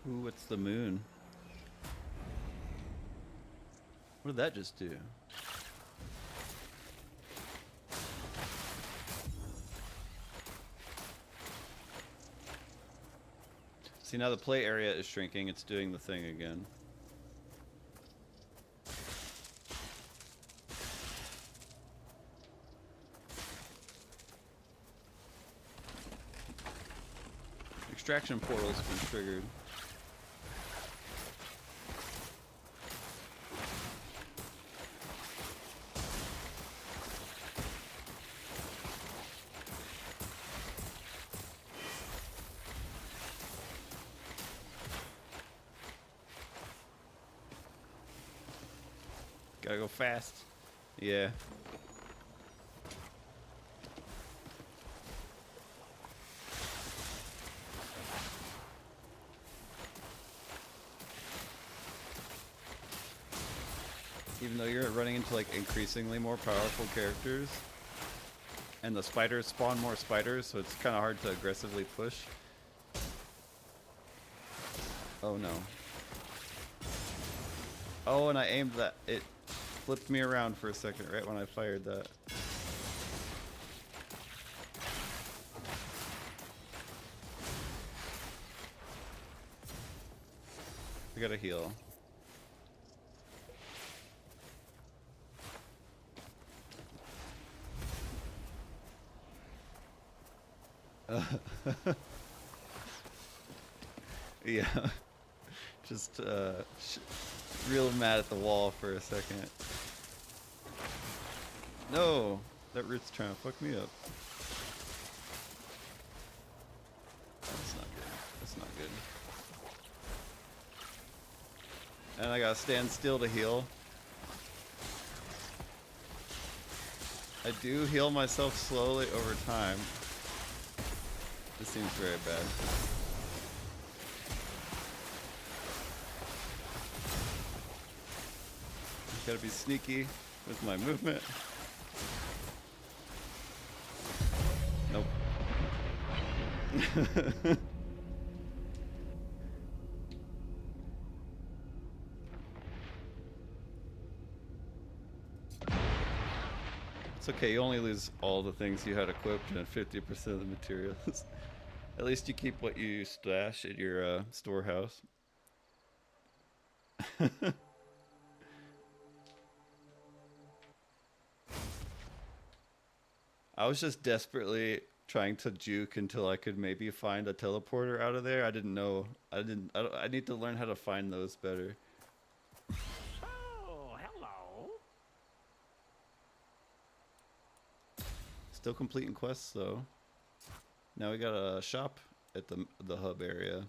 Ooh, what's the moon? What did that just do? See, now the play area is shrinking. It's doing the thing again. Extraction portal's been triggered. Gotta go fast. Yeah. Even though you're running into like increasingly more powerful characters, and the spiders spawn more spiders, so it's kind of hard to aggressively push. Oh no. Oh, and I aimed that. It flipped me around for a second right when I fired that. I gotta heal. Yeah. Just real mad at the wall for a second. No! That root's trying to fuck me up. That's not good. That's not good. And I gotta stand still to heal. I do heal myself slowly over time. This seems very bad. Gotta be sneaky with my movement. Nope. It's okay, you only lose all the things you had equipped and 50% of the materials. At least you keep what you stash at your storehouse. I was just desperately trying to juke until I could maybe find a teleporter out of there. I didn't know. I need to learn how to find those better. Oh, hello. Still completing quests though. Now we got a shop at the hub area.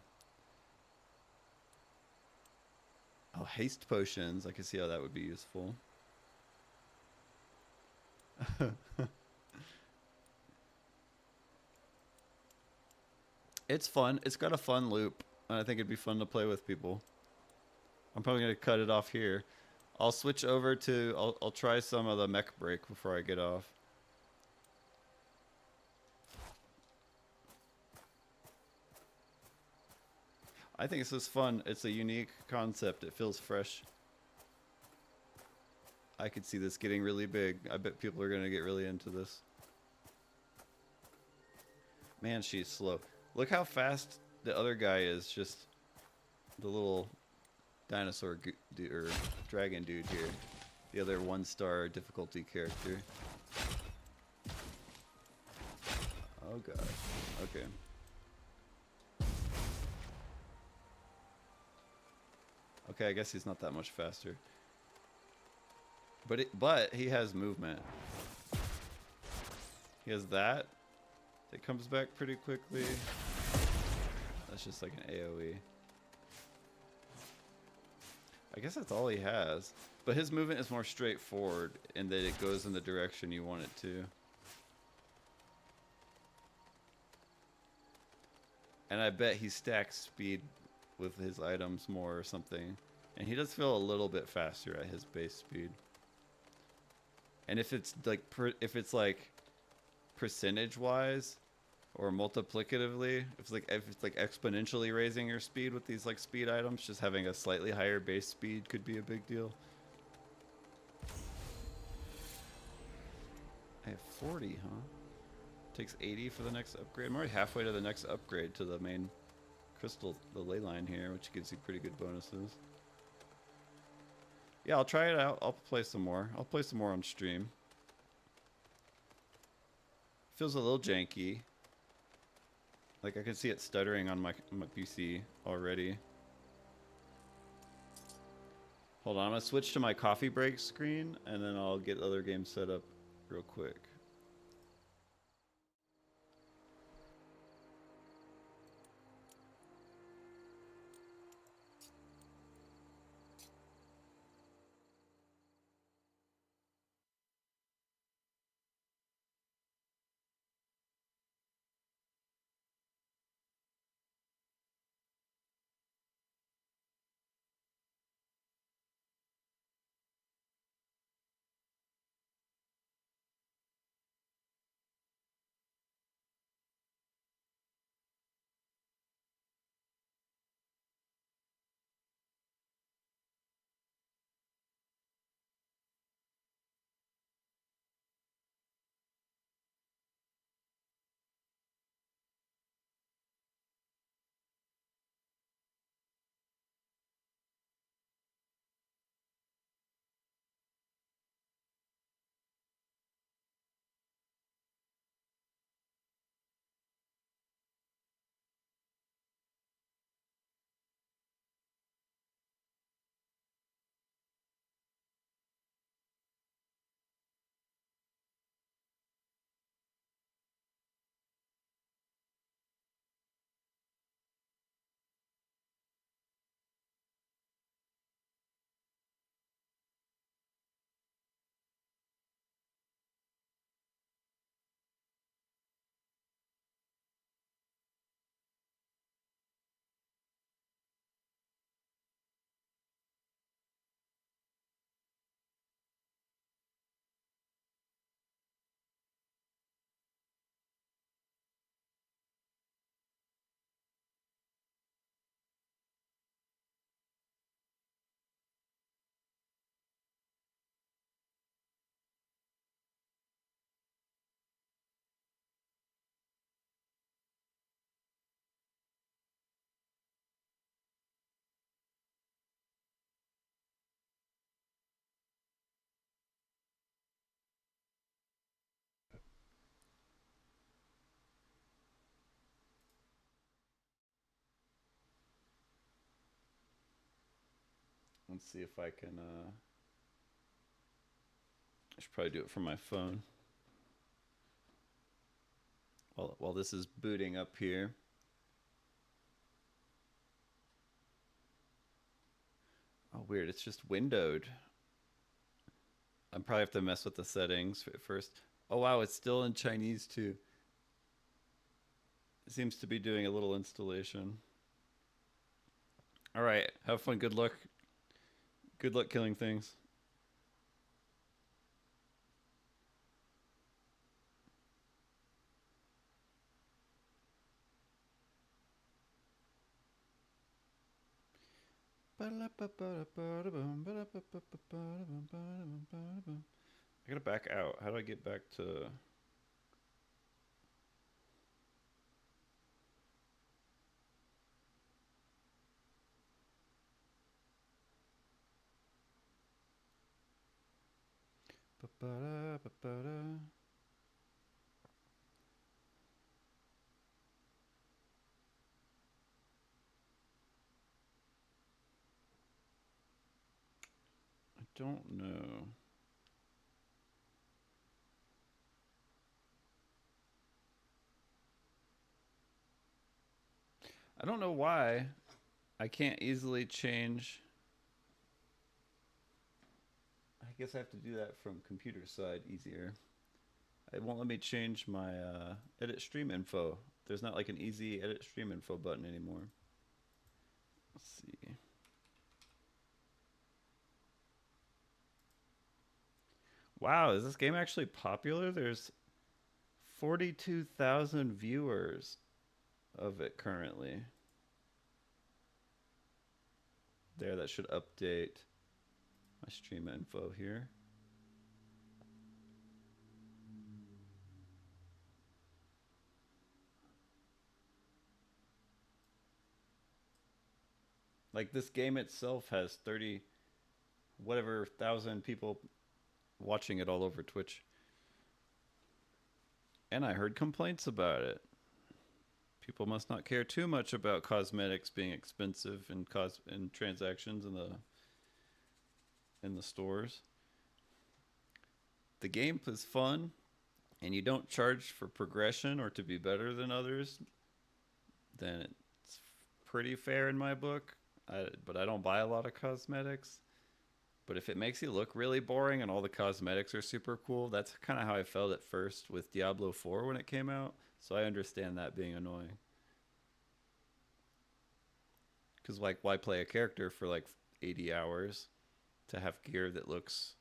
Oh, haste potions. I can see how that would be useful. It's fun. It's got a fun loop, and I think it'd be fun to play with people. I'm probably gonna cut it off here. I'll switch over to. I'll try some of the mech break before I get off. I think this is fun. It's a unique concept. It feels fresh. I could see this getting really big. I bet people are gonna get really into this. Man, she's slow. Look how fast the other guy is, just the little dinosaur dude, or dragon dude here. The other 1-star difficulty character. Oh god. Okay. Okay, I guess he's not that much faster. But he has movement. He has that. It comes back pretty quickly. That's just like an AoE. I guess that's all he has. But his movement is more straightforward in that it goes in the direction you want it to. And I bet he stacks speed with his items more or something. And he does feel a little bit faster at his base speed. And if it's like percentage wise, or multiplicatively, if it's like exponentially raising your speed with these like speed items, just having a slightly higher base speed could be a big deal. I have 40, huh? Takes 80 for the next upgrade. I'm already halfway to the next upgrade to the main crystal, the ley line here, which gives you pretty good bonuses. Yeah, I'll try it out. I'll play some more. I'll play some more on stream. Feels a little janky. Like I can see it stuttering on my PC already. Hold on, I'm gonna switch to my coffee break screen and then I'll get other games set up real quick. Let's see if I can, I should probably do it from my phone. While this is booting up here. Oh, weird, it's just windowed. I probably have to mess with the settings at first. Oh wow, it's still in Chinese too. It seems to be doing a little installation. All right, have fun, good luck. Good luck killing things. I gotta back out. How do I get back to... I don't know. I don't know why I can't easily change. I guess I have to do that from computer side easier. It won't let me change my edit stream info. There's not like an easy edit stream info button anymore. Let's see. Wow, is this game actually popular? There's 42,000 viewers of it currently. There, that should update my stream info here. Like, this game itself has 30 whatever thousand people watching it all over Twitch. And I heard complaints about it. People must not care too much about cosmetics being expensive in transactions in the stores. The game is fun, and you don't charge for progression or to be better than others, then it's pretty fair in my book. But I don't buy a lot of cosmetics. But if it makes you look really boring and all the cosmetics are super cool, that's kind of how I felt at first with Diablo 4 when it came out. So I understand that being annoying. Because, like, why play a character for like 80 hours to have gear that looks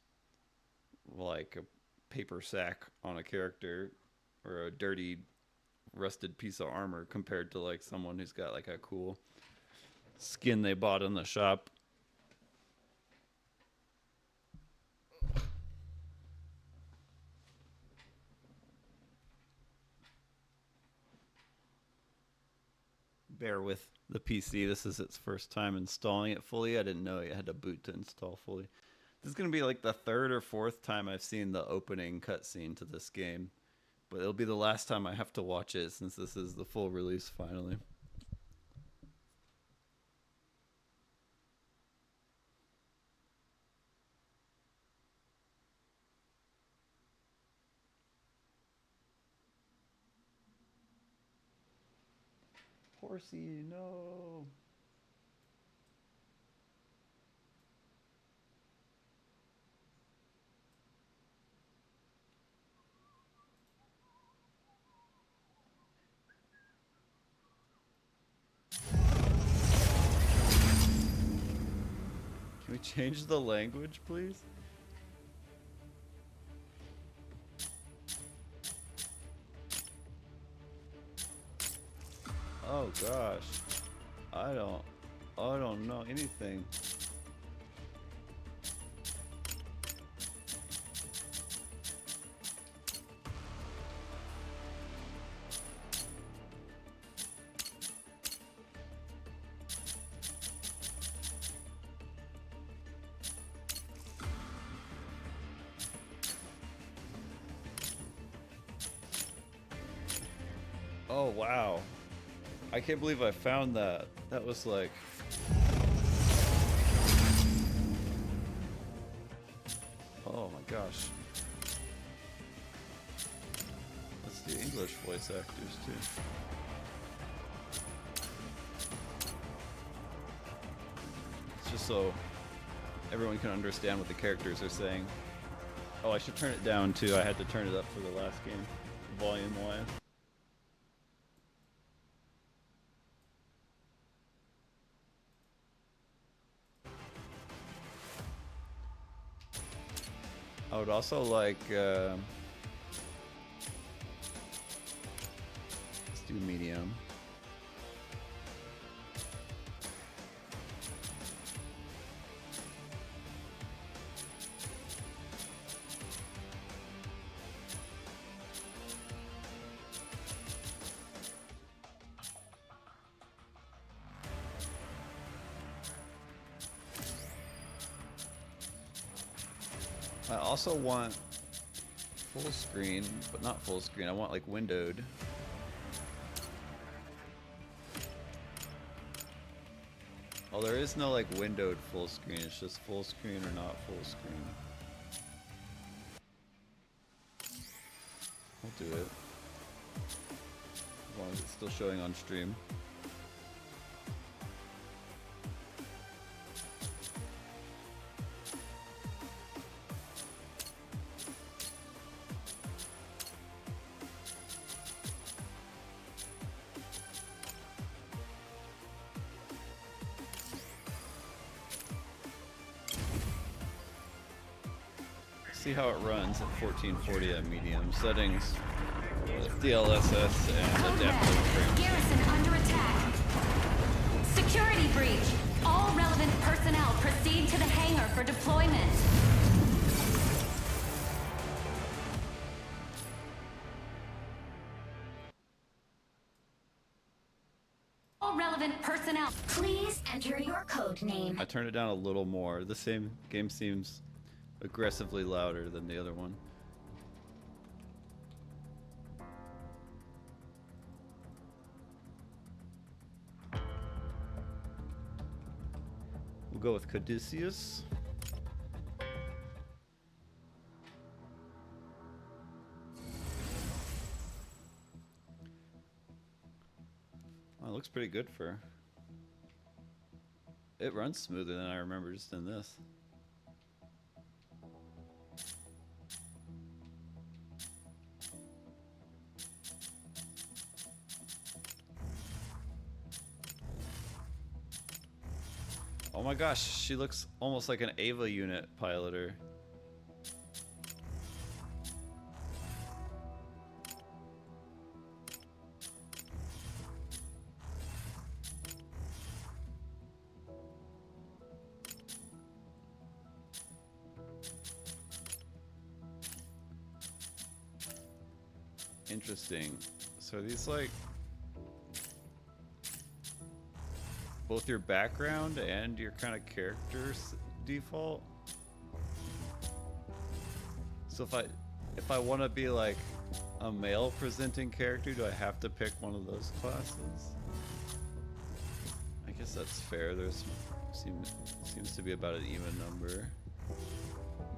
like a paper sack on a character or a dirty, rusted piece of armor compared to like someone who's got like a cool skin they bought in the shop. Bear with the PC. This is its first time installing it fully. I didn't know you had to boot to install fully. This is going to be like the third or fourth time I've seen the opening cutscene to this game. But it'll be the last time I have to watch it since this is the full release finally. Horsey, no. Can we change the language, please? Oh gosh, I don't know anything. Oh wow. I can't believe I found that. That was like... Oh my gosh. Let's do English voice actors too. It's just so everyone can understand what the characters are saying. Oh, I should turn it down too. I had to turn it up for the last game, volume-wise. I would also like, let's do medium. I also want full screen, but not full screen. I want like windowed. Oh, there is no like windowed full screen. It's just full screen or not full screen. I'll do it. As long as it's still showing on stream. See how it runs at 1440 at medium settings. with DLSS and Code adaptive red. frame. Garrison under attack. Security breach. All relevant personnel proceed to the hangar for deployment. All relevant personnel. Please enter your code name. I turned it down a little more. The same game seems aggressively louder than the other one. We'll go with Caduceus. Oh, it looks pretty good for... It runs smoother than I remember just in this. Oh my gosh, she looks almost like an Ava unit piloter. Interesting. So are these like both your background and your kind of character's default? So if I want to be like a male presenting character, do I have to pick one of those classes? I guess that's fair. There's seems to be about an even number. 1,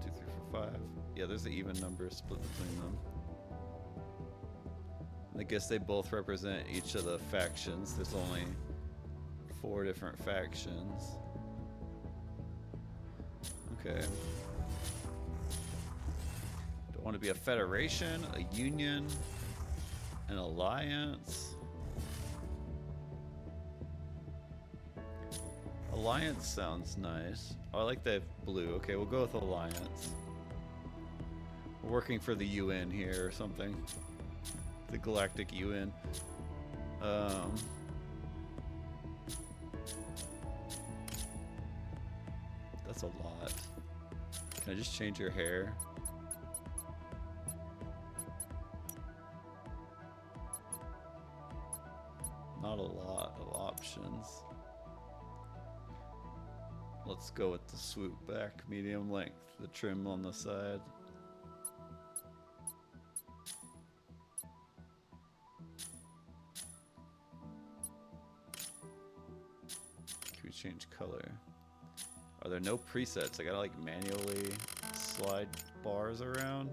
2, 3, 4, 5. Yeah, there's an even number split between them. I guess they both represent each of the factions. There's only 4 different factions. Okay. Do I want to be a federation, a union, an alliance? Alliance sounds nice. Oh, I like that blue. Okay, we'll go with alliance. We're working for the UN here or something. The Galactic UN. That's a lot. Can I just change your hair? Not a lot of options. Let's go with the swoop back, medium length, the trim on the side. Can we change color? Are there no presets? I gotta like manually slide bars around.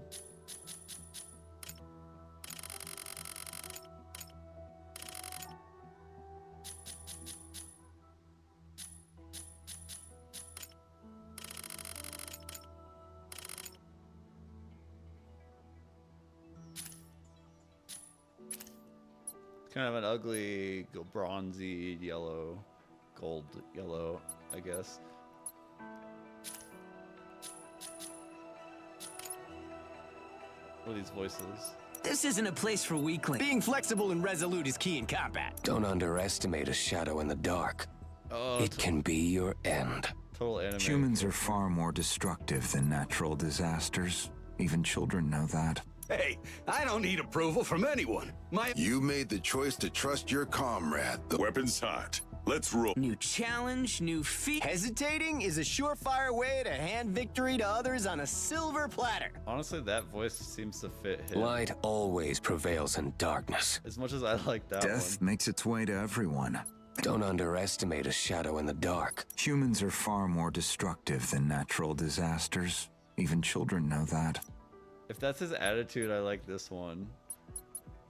Kind of an ugly, bronzy yellow, gold yellow, I guess. What are these voices? This isn't a place for weaklings. Being flexible and resolute is key in combat. Don't underestimate a shadow in the dark. Oh, It can be your end. total anime. Humans are far more destructive than natural disasters. Even children know that. Hey, I don't need approval from anyone. You made the choice to trust your comrade. The Weapon's hot. Let's roll. New challenge, new feat. Hesitating is a surefire way to hand victory to others on a silver platter. Honestly, that voice seems to fit him. Light always prevails in darkness. As much as I like that Death one. makes its way to everyone. Don't underestimate a shadow in the dark. Humans are far more destructive than natural disasters. Even children know that. If that's his attitude, I like this one.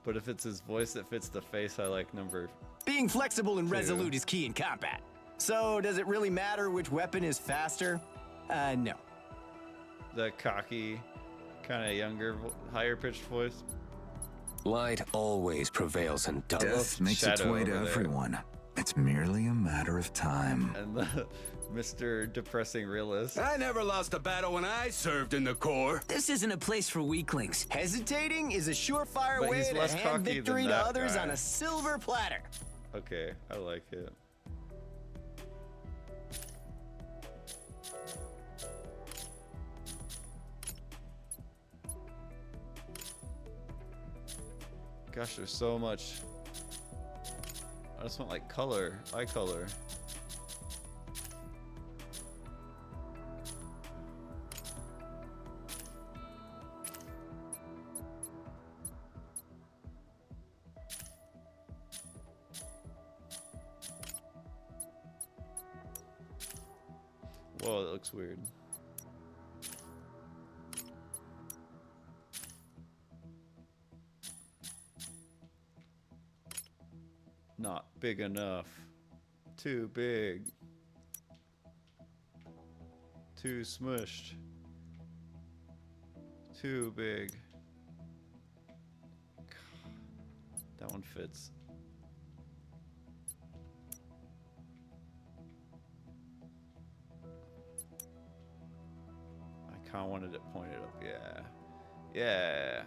But if it's his voice that fits the face, I like number... Being flexible and Two. resolute is key in combat. So, does it really matter which weapon is faster? No. The cocky, kind of younger, higher pitched voice. Light always prevails in darkness. Death makes its Shadow way to over there. everyone. It's merely a matter of time. And Mr. Depressing Realist. I never lost a battle when I served in the Corps. This isn't a place for weaklings. Hesitating is a surefire But way he's to less hand cocky than victory to that others guy. on a silver platter. Okay, I like it. Gosh, there's so much. I just want like color, eye color. Whoa, that looks weird. Not big enough. Too big. Too smushed. Too big. That one fits. I kind of wanted it pointed up. Yeah. Yeah.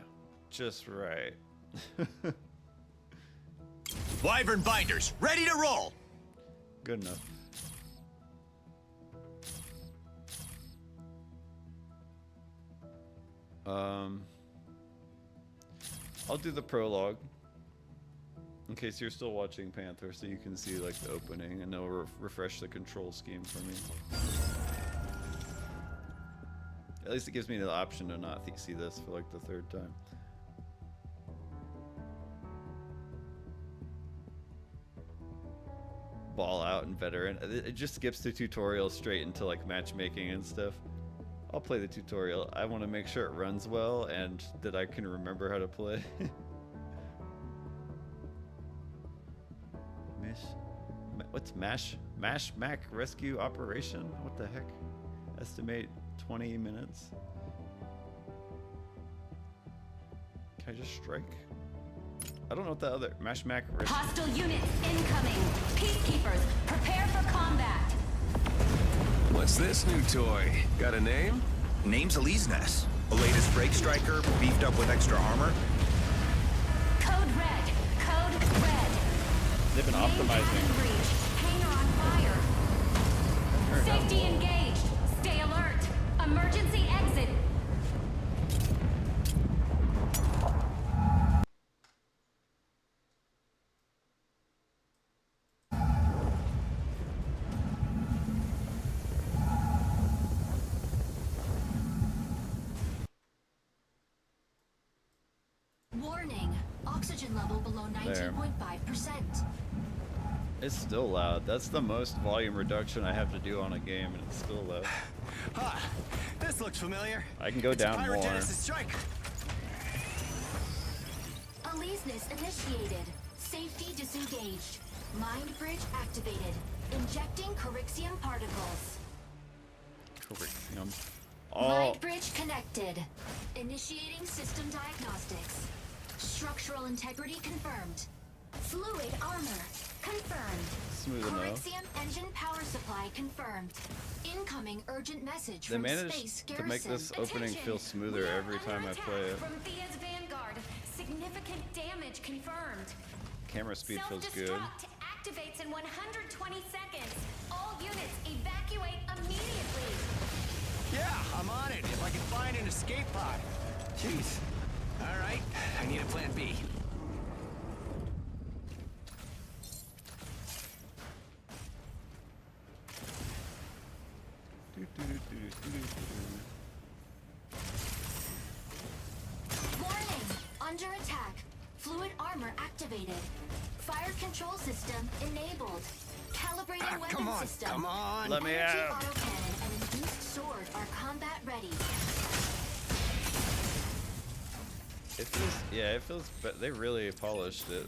Just right. Wyvern binders, ready to roll. Good enough. I'll do the prologue in case you're still watching Panther, so you can see like the opening, and it'll refresh the control scheme for me. At least it gives me the option to not see this for like the third time. Ball out and veteran. It just skips the tutorial straight into like matchmaking and stuff. I'll play the tutorial. I want to make sure it runs well and that I can remember how to play. What's Mash Mac Rescue Operation? What the heck? Estimate 20 minutes. Can I just strike? I don't know what the other Mash Mac Rescue. Hostile units incoming. Peacekeepers, prepare for combat. What's this new toy? Got a name? Name's Eliznes. The latest Break Striker, beefed up with extra armor. Code red. Code red. They've been optimizing. Breach. Hangar on fire. Safety engaged. Stay alert. Emergency exit. Warning. Oxygen level below 19.5%. It's still loud. That's the most volume reduction I have to do on a game, and it's still loud. This looks familiar. I can go It's a down more. Pyrogenesis strike. Eliznes initiated. Safety disengaged. Mind bridge activated. Injecting Corixium particles. Corixium. Mind bridge connected. Initiating system diagnostics. Structural integrity confirmed. Fluid armor confirmed. Smooth enough. Corixium engine power supply confirmed. Incoming urgent message They from managed Space to Garrison. make this opening feel smoother every time I play it. From Thea's Vanguard. Significant damage confirmed. Camera speed feels good. Self-destruct activates in 120 seconds. All units evacuate immediately. Yeah, I'm on it. If I can find an escape pod. Jeez. All right, I need a plan B. Warning! Under attack. Fluid armor activated. Fire control system enabled. Calibrating weapon Come on, system. come on. Let me Energy out. autocannon and induced sword are combat ready. It feels, yeah, it feels, but they really polished it.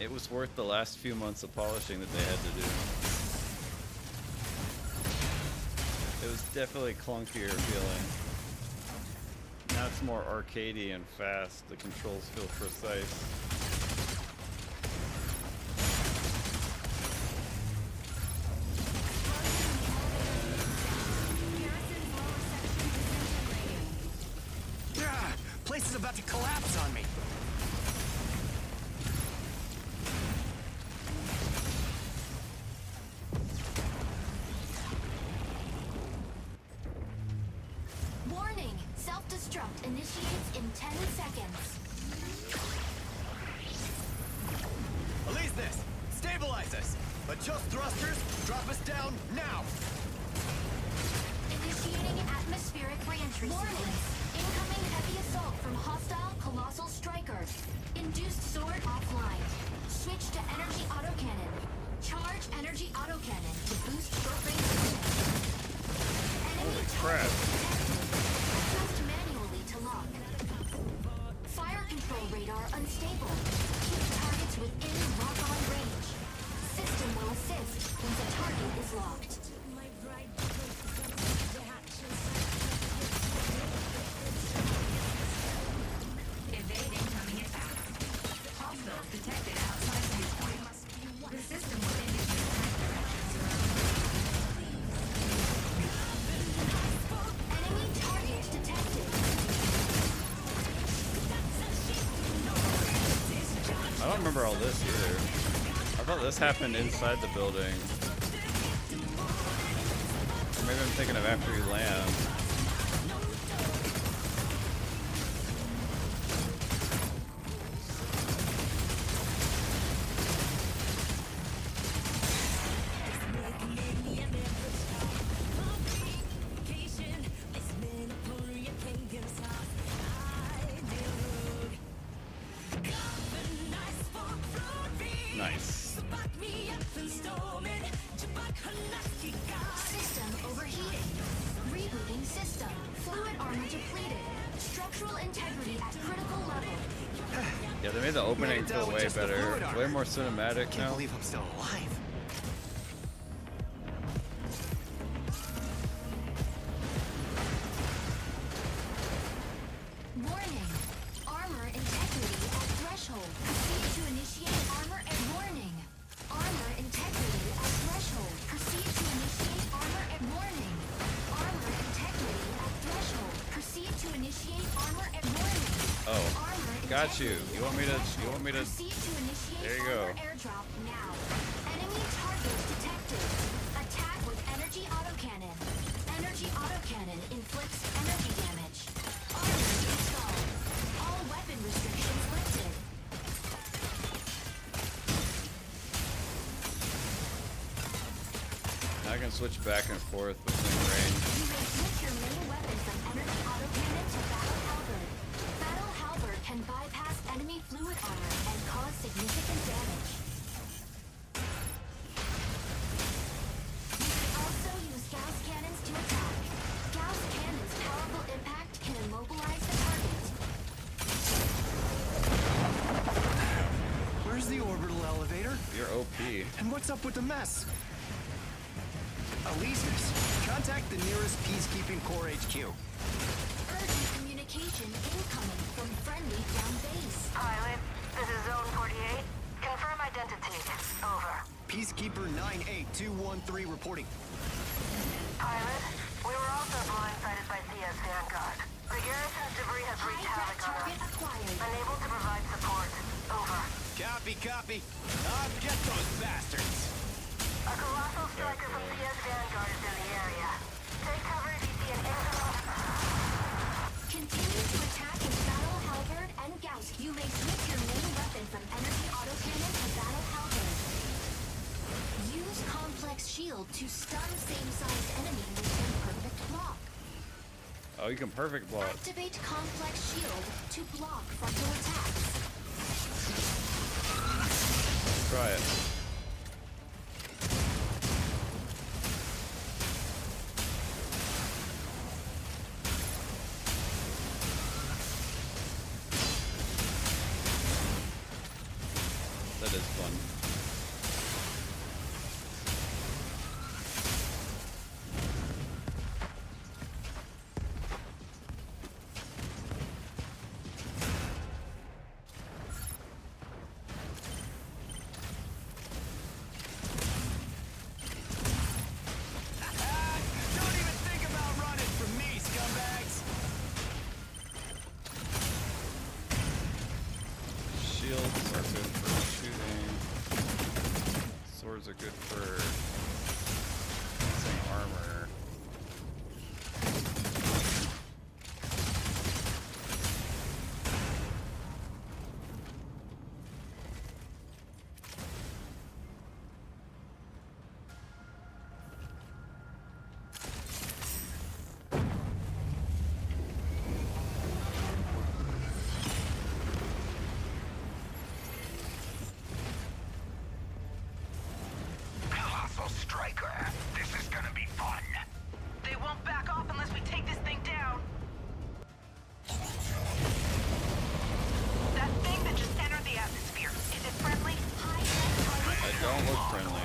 It was worth the last few months of polishing that they had to do. It was definitely clunkier feeling. Now it's more arcadey and fast. The controls feel precise. Place is about to collapse on me. Warning! Self-destruct initiates in 10 seconds. Release this! Stabilize us! Adjust thrusters! Drop us down now! Initiating atmospheric reentry. Warning! Incoming heavy assault from hostile colossal strikers. Induced sword offline. Switch to energy autocannon. Charge energy autocannon to boost short range damage. Enemy crap. adjust manually to lock. Fire control radar unstable. Keep targets within lock-on range. System will assist once a target is locked. Evade incoming attack. Hostiles detected outside viewpoint. The system will indicate attack directions Enemy target detected. I don't remember all this either. I thought this happened inside the building. Or maybe I'm thinking of after you land. Nice. System overheating. Rebooting system. Fluid armor depleted. Structural integrity at critical level. Yeah, they made the opening Made it down feel with way just the better. fluid armor. Way more cinematic Can't now. believe I'm still alive. Warning. Armor integrity at threshold. Proceed to initiate armor at warning. Armor integrity at threshold. Proceed to initiate armor at warning. Armor integrity at threshold. Proceed to initiate armor at warning. Oh, Armor got you. integrity You want me at to? threshold. You want me to? Proceed to initiate There you go. armor airdrop now. Enemy target detected. Attack with energy autocannon. Energy autocannon inflicts energy damage. Armor installed. All weapon restrictions lifted. Now I can switch back and forth between range. You may switch your main weapon from energy autocannon to battle halberd. Battle halberd can bypass enemy fluid armor and cause significant damage. You can also use Gauss cannons to attack. Gauss cannons' powerful impact can immobilize the target. Where's the orbital elevator? You're OP. And what's up with the mess? Alesis, contact the nearest Peacekeeping Corps HQ. Urgent communication incoming from friendly ground base. Pilot, this is Zone 48. Confirm identity. Over. Peacekeeper 98213 reporting. Pilot, we were also blindsided by CS Vanguard. The garrison's debris has wreaked havoc on Target us. acquired. Unable to provide support. Over. Copy, copy. Get those bastards. A colossal striker from CS Vanguard is in the area. Take cover if you see an incoming. Continue to attack with battle halberd and Gauss. You may switch your main weapon from energy autocannon to battle halberd. Use complex shield to stun same-sized enemy within perfect block. Oh, you can perfect block. Activate complex shield to block frontal attacks. Try it. That is fun. Don't even think about running from me, scumbags! systems are good for using armor. Colossal Striker, this is gonna be fun. They won't back off unless we take this thing down. That thing that just entered the atmosphere, is it friendly? I don't look friendly.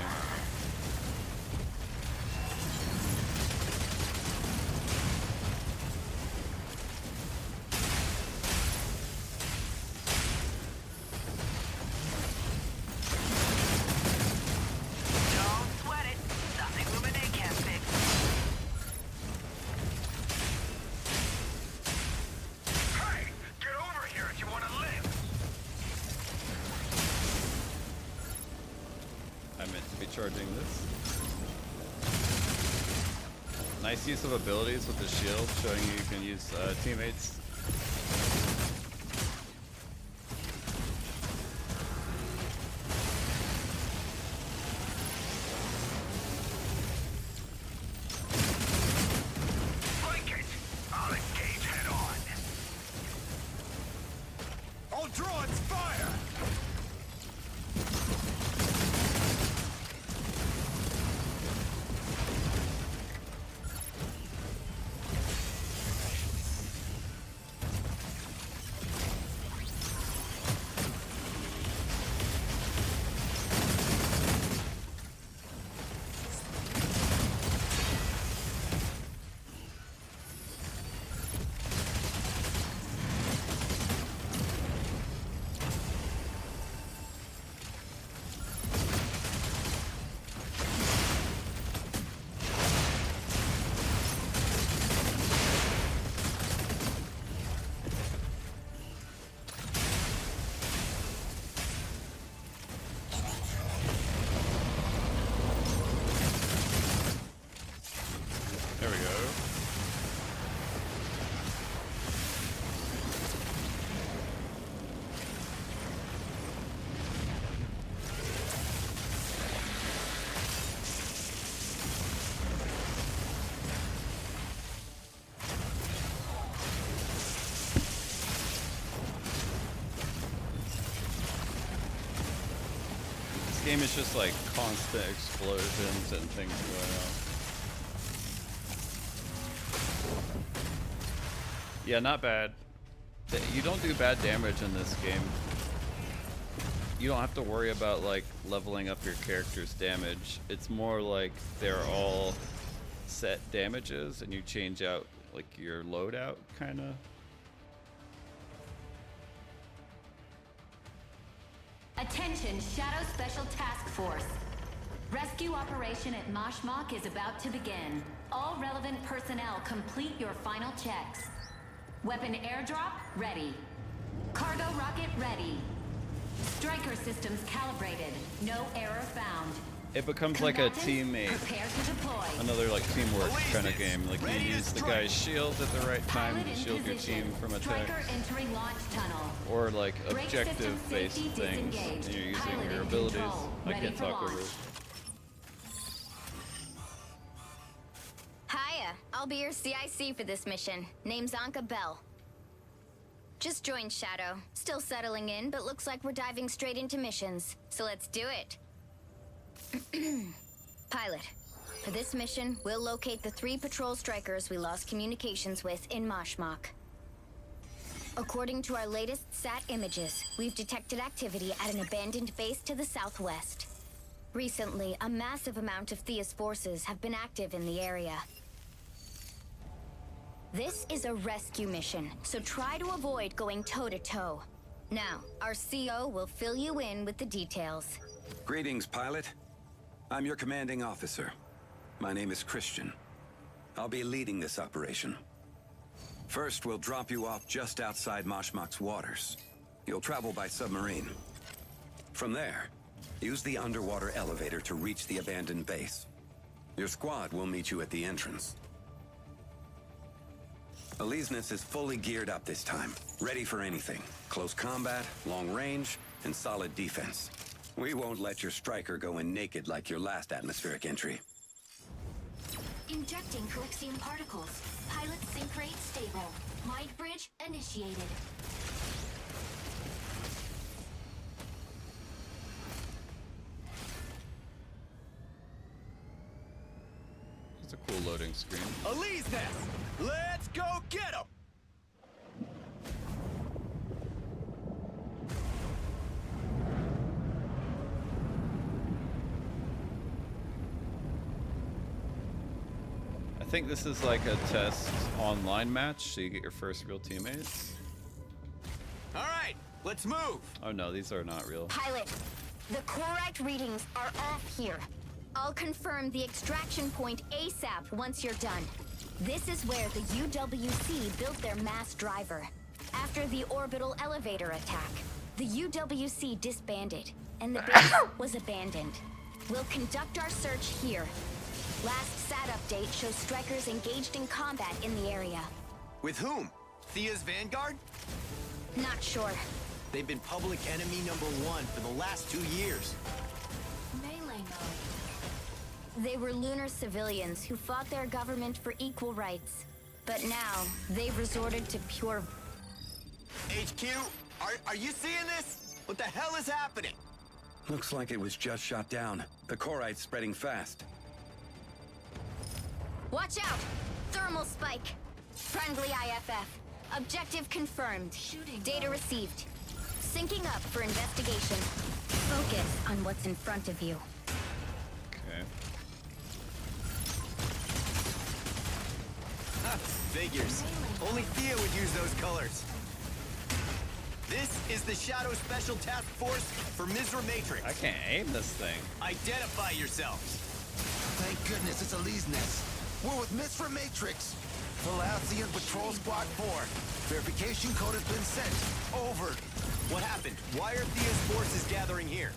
Don't sweat it. Nothing Luminae can't fix. Hey, get over here if you want to live. I meant to be charging this. Nice use of abilities with the shield, showing you can use teammates. Like it. I'll engage head on. All droids fire! There we go. This game is just like constant explosions and things going on. Yeah, not bad. You don't do bad damage in this game. You don't have to worry about like leveling up your character's damage. It's more like they're all set damages and you change out like your loadout kind of. Attention, Shadow Special Task Force. Rescue operation at Mashmak is about to begin. All relevant personnel complete your final checks. Weapon airdrop ready. Cargo rocket ready. Striker systems calibrated. No error found. It becomes like a Combatants, teammate. prepare to deploy. Another like teamwork kind of game. Like you use the guy's shield at the right time Pilot to in shield your position. team from Striker attacks. entering launch tunnel. Or like Brake system objective-based safety things, disengaged. and you're using Pilot your in abilities. control. I Ready can't for talk launch. over it. Hiya, I'll be your CIC for this mission. Name's Anka Bell. Just joined Shadow. Still settling in, but looks like we're diving straight into missions. So let's do it. Pilot, for this mission, we'll locate the 3 patrol strikers we lost communications with in Mashmak. According to our latest SAT images, we've detected activity at an abandoned base to the southwest. Recently, a massive amount of Thea's forces have been active in the area. This is a rescue mission, so try to avoid going toe-to-toe. Now, our CO will fill you in with the details. Greetings, pilot. I'm your commanding officer. My name is Christian. I'll be leading this operation. First, we'll drop you off just outside Mashmak's waters. You'll travel by submarine. From there, Use the underwater elevator to reach the abandoned base. Your squad will meet you at the entrance. Aleesness is fully geared up this time, ready for anything. Close combat, long range, and solid defense. We won't let your striker go in naked like your last atmospheric entry. Injecting Calixium particles. Pilot sync rate stable. Light bridge initiated. It's a cool loading screen. Aleesness! Let's go get him! I think this is like a test online match, so you get your first real teammates. All right, let's move. Oh no, these are not real. Pilot, the correct readings are off here. I'll confirm the extraction point ASAP once you're done. This is where the UWC built their mass driver. After the orbital elevator attack, the UWC disbanded, and the base was abandoned. We'll conduct our search here. Last SAT update shows strikers engaged in combat in the area. With whom? Thea's Vanguard? Not sure. They've been public enemy #1 for the last 2 years. Melee mode. They were lunar civilians who fought their government for equal rights. But now, they've resorted to pure... HQ, are you seeing this? What the hell is happening? Looks like it was just shot down. The Korite's spreading fast. Watch out! Thermal spike. Friendly IFF. Objective confirmed. Data received. Syncing up for investigation. Focus on what's in front of you. Okay. Figures. Only Thea would use those colors. This is the Shadow Special Task Force for Mizra Matrix. I can't aim this thing. Identify yourselves. Thank goodness it's Aleesness. We're with Mizra Matrix. Palacian Patrol Squad 4. Verification code has been sent. Over. What happened? Why are Thea's forces gathering here?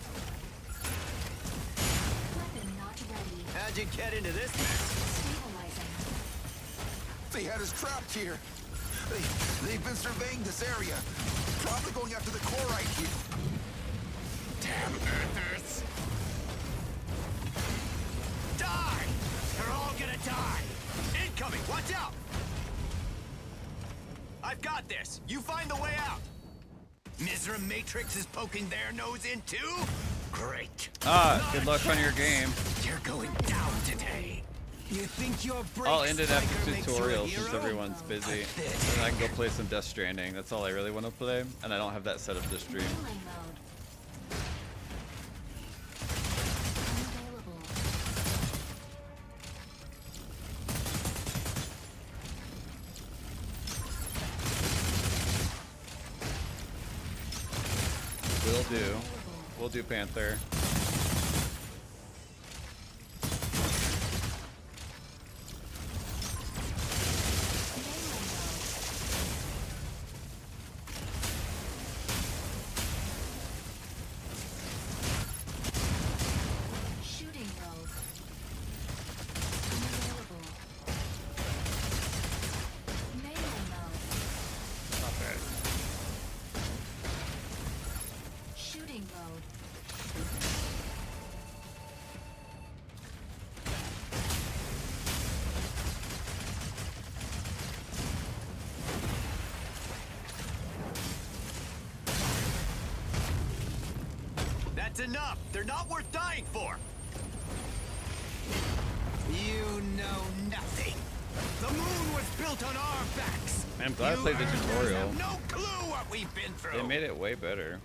Weapon not ready. How'd you get into this mess? Stabilizing. They had us trapped here. They've been surveying this area. Probably going after the core right here. Damn Earthers. Die! They're all gonna die! Incoming! Watch out! I've got this! You find the way out! Mizra Matrix is poking their nose in too? Great! Good luck on your game. You're going down today! You think you're brave? I'll end it after tutorial since everyone's busy. And I can go play some Death Stranding. That's all I really want to play. And I don't have that set up to stream. Melee mode. Unavailable. We'll do Panther. Shooting mode. Unavailable. Melee mode. Not bad. Shooting mode. That's enough! They're not worth dying for! You know nothing! The moon was built on our backs! Man, I'm glad I played the Earthers tutorial. have no clue what we've been through! They made it way better.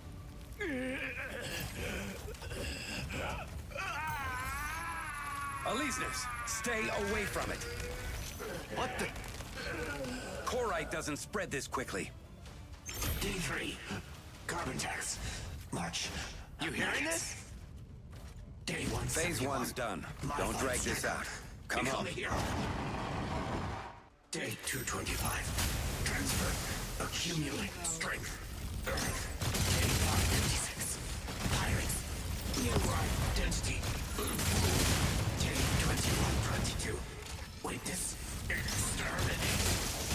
Aleesness, stay away from it. What the? Korite doesn't spread this quickly. D3. Carbon tax. March. You hearing this? Day 1. Phase 1's done. Don't drag this out. Come on. Here. Day 225. Transfer. Accumulate strength. Earth. Day 556. Pirates. New identity. Day 2122. Witness. Exterminate.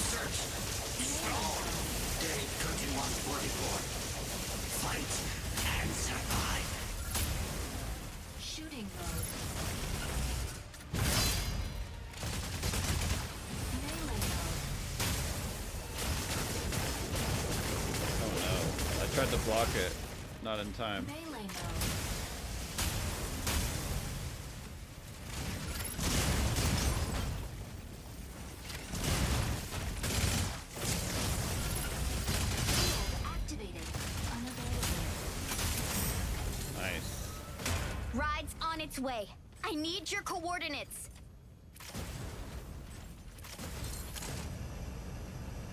Search. Storm. Day 2144. Fight and survive. Shooting mode. Melee mode. Oh no. I tried to block it. Not in time. Melee mode. Activated. Unavailable. Nice. Ride's on its way. I need your coordinates.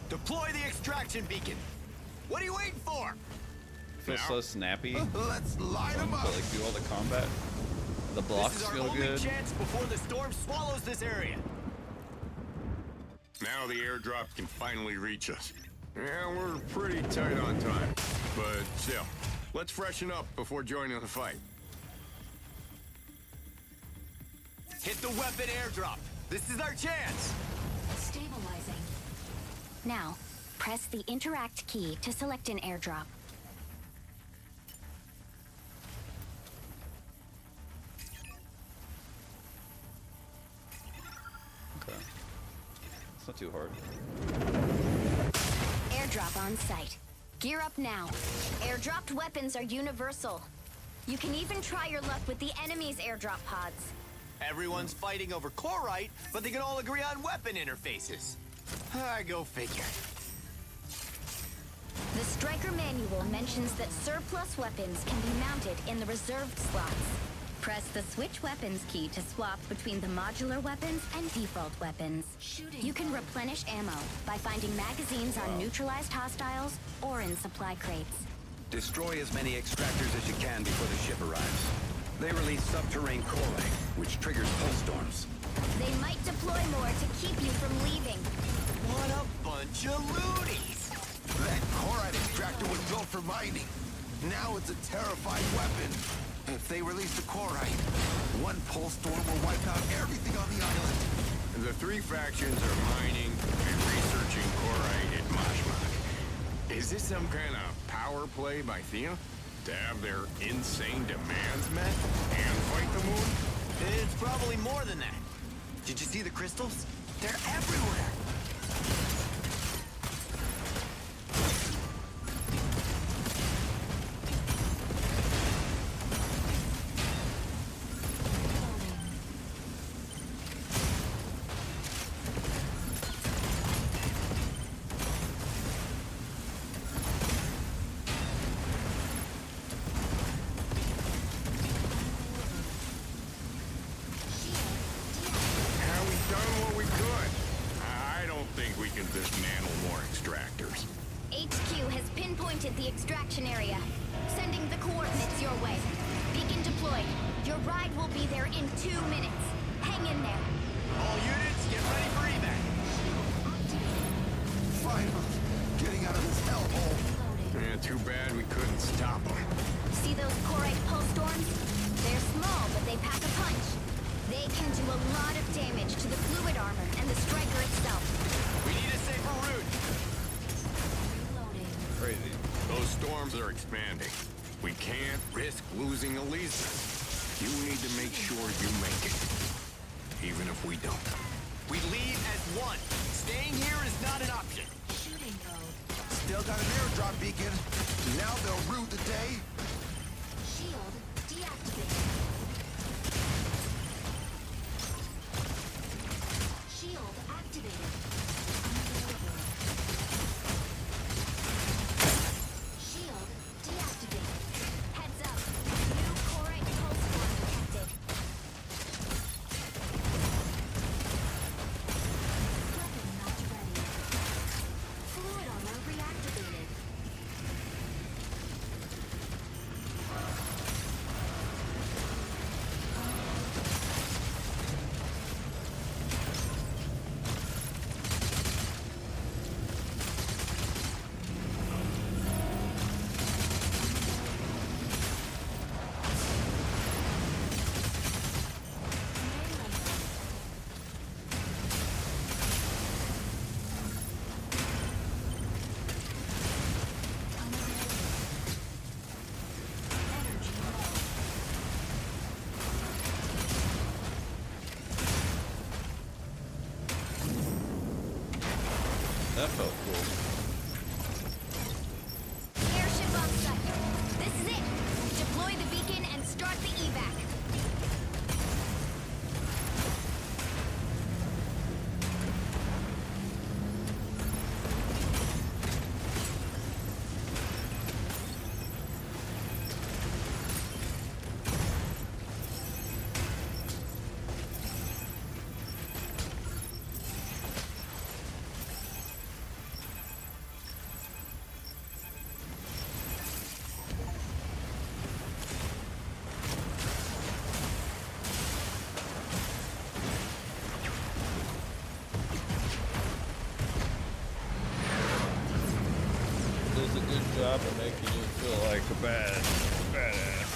Deploy the extraction beacon. What are you waiting for? Feels so snappy. Let's light them up. But like do all the combat. The blocks This is our feel only good. chance before the storm swallows this area. Now the airdrop can finally reach us. Yeah, we're pretty tight on time. But still, let's freshen up before joining the fight. Hit the weapon airdrop. This is our chance. Stabilizing. Now, press the interact key to select an airdrop. Okay. It's not too hard. Airdrop on site. Gear up now. Airdropped weapons are universal. You can even try your luck with the enemy's airdrop pods. Everyone's fighting over Corite, but they can all agree on weapon interfaces. Go figure. The Striker manual mentions that surplus weapons can be mounted in the reserved slots. Press the switch weapons key to swap between the modular weapons and default weapons. You can replenish ammo by finding magazines on neutralized hostiles or in supply crates. Destroy as many extractors as you can before the ship arrives. They release subterranean core, which triggers pulse storms. They might deploy more to keep you from leaving. What a bunch of loonies! That Corite extractor was built for mining. Now it's a terrifying weapon. If they release the Corite, one pulse storm will wipe out everything on the island. The three factions are mining and researching Corite at Mashmak. Is this some kind of power play by Thea? To have their insane demands met and fight the moon? It's probably more than that. Did you see the crystals? They're everywhere. Have we done what we could? I don't think we can dismantle more extractors. HQ has pinpointed the extraction area. Sending the coordinates your way. Beacon deployed. Your ride will be there in 2 minutes. Hang in there. All units, get ready for evac. Finally, getting out of this hellhole. Yeah, too bad we couldn't stop them. See those Corite pulse storms? They're small, but they pack a punch. They can do a lot of damage to the fluid armor and the Striker itself. We need a safer route. Crazy. Those storms are expanding. We can't risk losing Elisa. You need to make sure you make it. Even if we don't. We leave as one. Staying here is not an option. Shooting mode. Still got an airdrop beacon. Now they'll rue the day. Shield deactivated. Shield activated. Unavailable. Shield deactivated. Heads up. New Corite pulse storm detected. Weapon not ready. Fluid armor reactivated. does a good job of making you feel like a badass.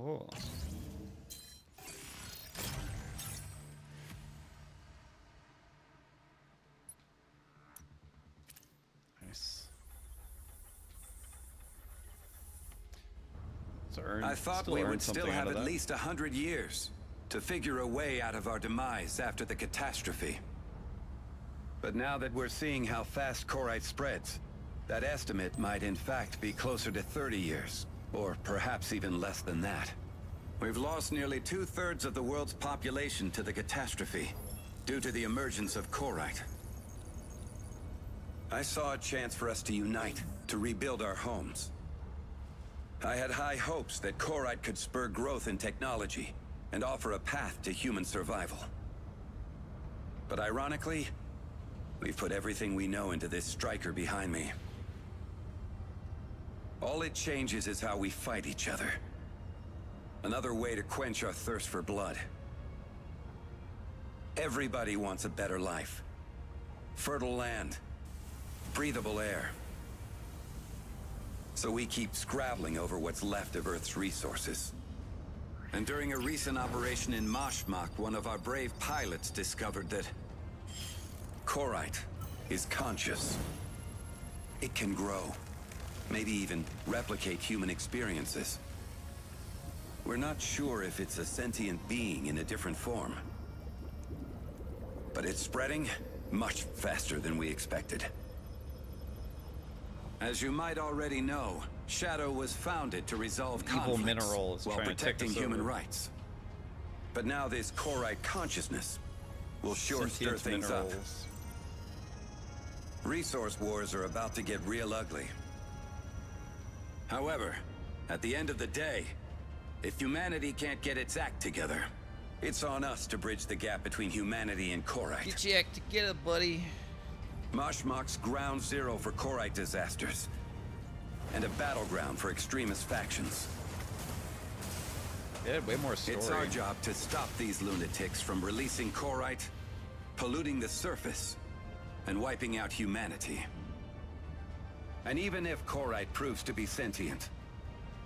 Oh. Nice. I thought we would still have at least 100 years to figure a way out of our demise after the catastrophe. But now that we're seeing how fast Korite spreads, that estimate might in fact be closer to 30 years, or perhaps even less than that. We've lost nearly 2/3 of the world's population to the catastrophe, due to the emergence of Korite. I saw a chance for us to unite, to rebuild our homes. I had high hopes that Korite could spur growth in technology, and offer a path to human survival. But ironically, we've put everything we know into this striker behind me. All it changes is how we fight each other. Another way to quench our thirst for blood. Everybody wants a better life. Fertile land. Breathable air. So we keep scrabbling over what's left of Earth's resources. And during a recent operation in Mashmak, one of our brave pilots discovered that Korite is conscious. It can grow. Maybe even replicate human experiences. We're not sure if it's a sentient being in a different form. But it's spreading much faster than we expected. As you might already know, Shadow was founded to resolve conflicts Mineral is while trying to take protecting us human over. rights. But now this Korite consciousness will sure stir Sentient things minerals. up. Resource wars are about to get real ugly. However, at the end of the day, if humanity can't get its act together, it's on us to bridge the gap between humanity and Korite. Get your act together, buddy. Mashmak's ground zero for Korite disasters, and a battleground for extremist factions. Yeah, way more story. It's our job to stop these lunatics from releasing Korite, polluting the surface, and wiping out humanity. And even if Korite proves to be sentient,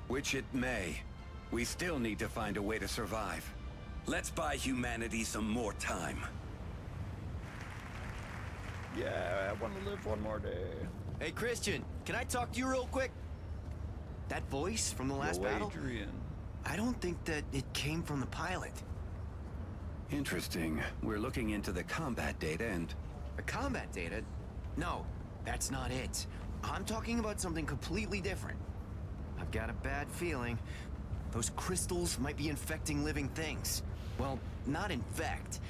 which it may, we still need to find a way to survive. Let's buy humanity some more time. Yeah, I want to live one more day. Hey, Christian, can I talk to you real quick? That voice from the last battle? Adrian. I don't think that it came from the pilot. Interesting. We're looking into the combat data and... The combat data? No, that's not it. I'm talking about something completely different. I've got a bad feeling. Those crystals might be infecting living things. Well, not infect.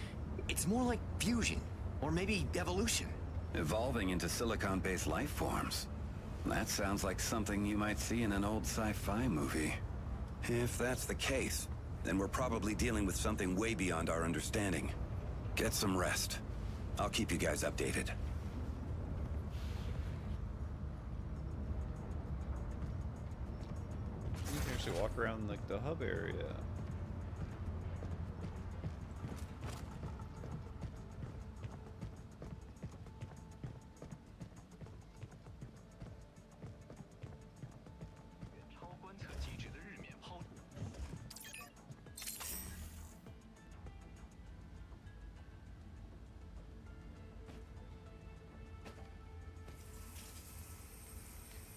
It's more like fusion. Or maybe evolution. Evolving into silicon-based life forms. That sounds like something you might see in an old sci-fi movie. If that's the case, then we're probably dealing with something way beyond our understanding. Get some rest. I'll keep you guys updated. You can actually walk around like the hub area.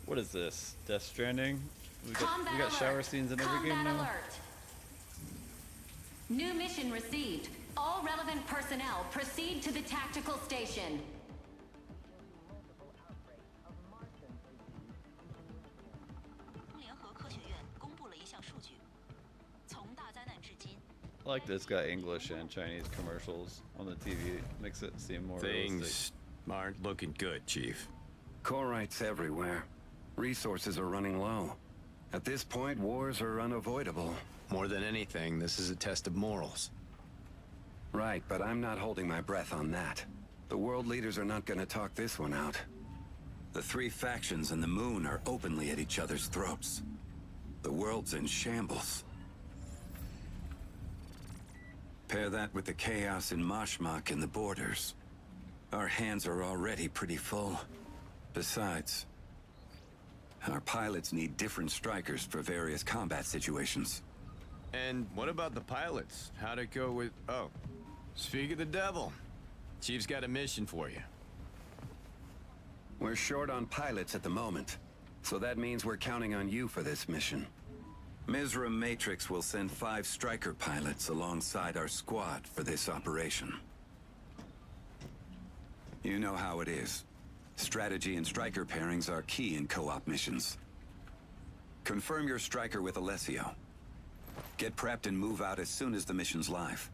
What is this? Death Stranding? We got shower scenes in every game now? Alert. New mission received. All relevant personnel proceed to the tactical station. I like that it's got English and Chinese commercials on the TV. Makes it seem more realistic. Things aren't looking good, Chief. Korite's everywhere. Resources are running low. At this point, wars are unavoidable. More than anything, this is a test of morals. Right, but I'm not holding my breath on that. The world leaders are not gonna talk this one out. The three factions in the moon are openly at each other's throats. The world's in shambles. Pair that with the chaos in Mashmak and the borders. Our hands are already pretty full. Besides, our pilots need different strikers for various combat situations. And what about the pilots? How'd it go with... Oh, speak of the devil. Chief's got a mission for you. We're short on pilots at the moment, so that means we're counting on you for this mission. Mizra Matrix will send 5 Striker pilots alongside our squad for this operation. You know how it is. Strategy and Striker pairings are key in co-op missions. Confirm your Striker with Alessio. Get prepped and move out as soon as the mission's live.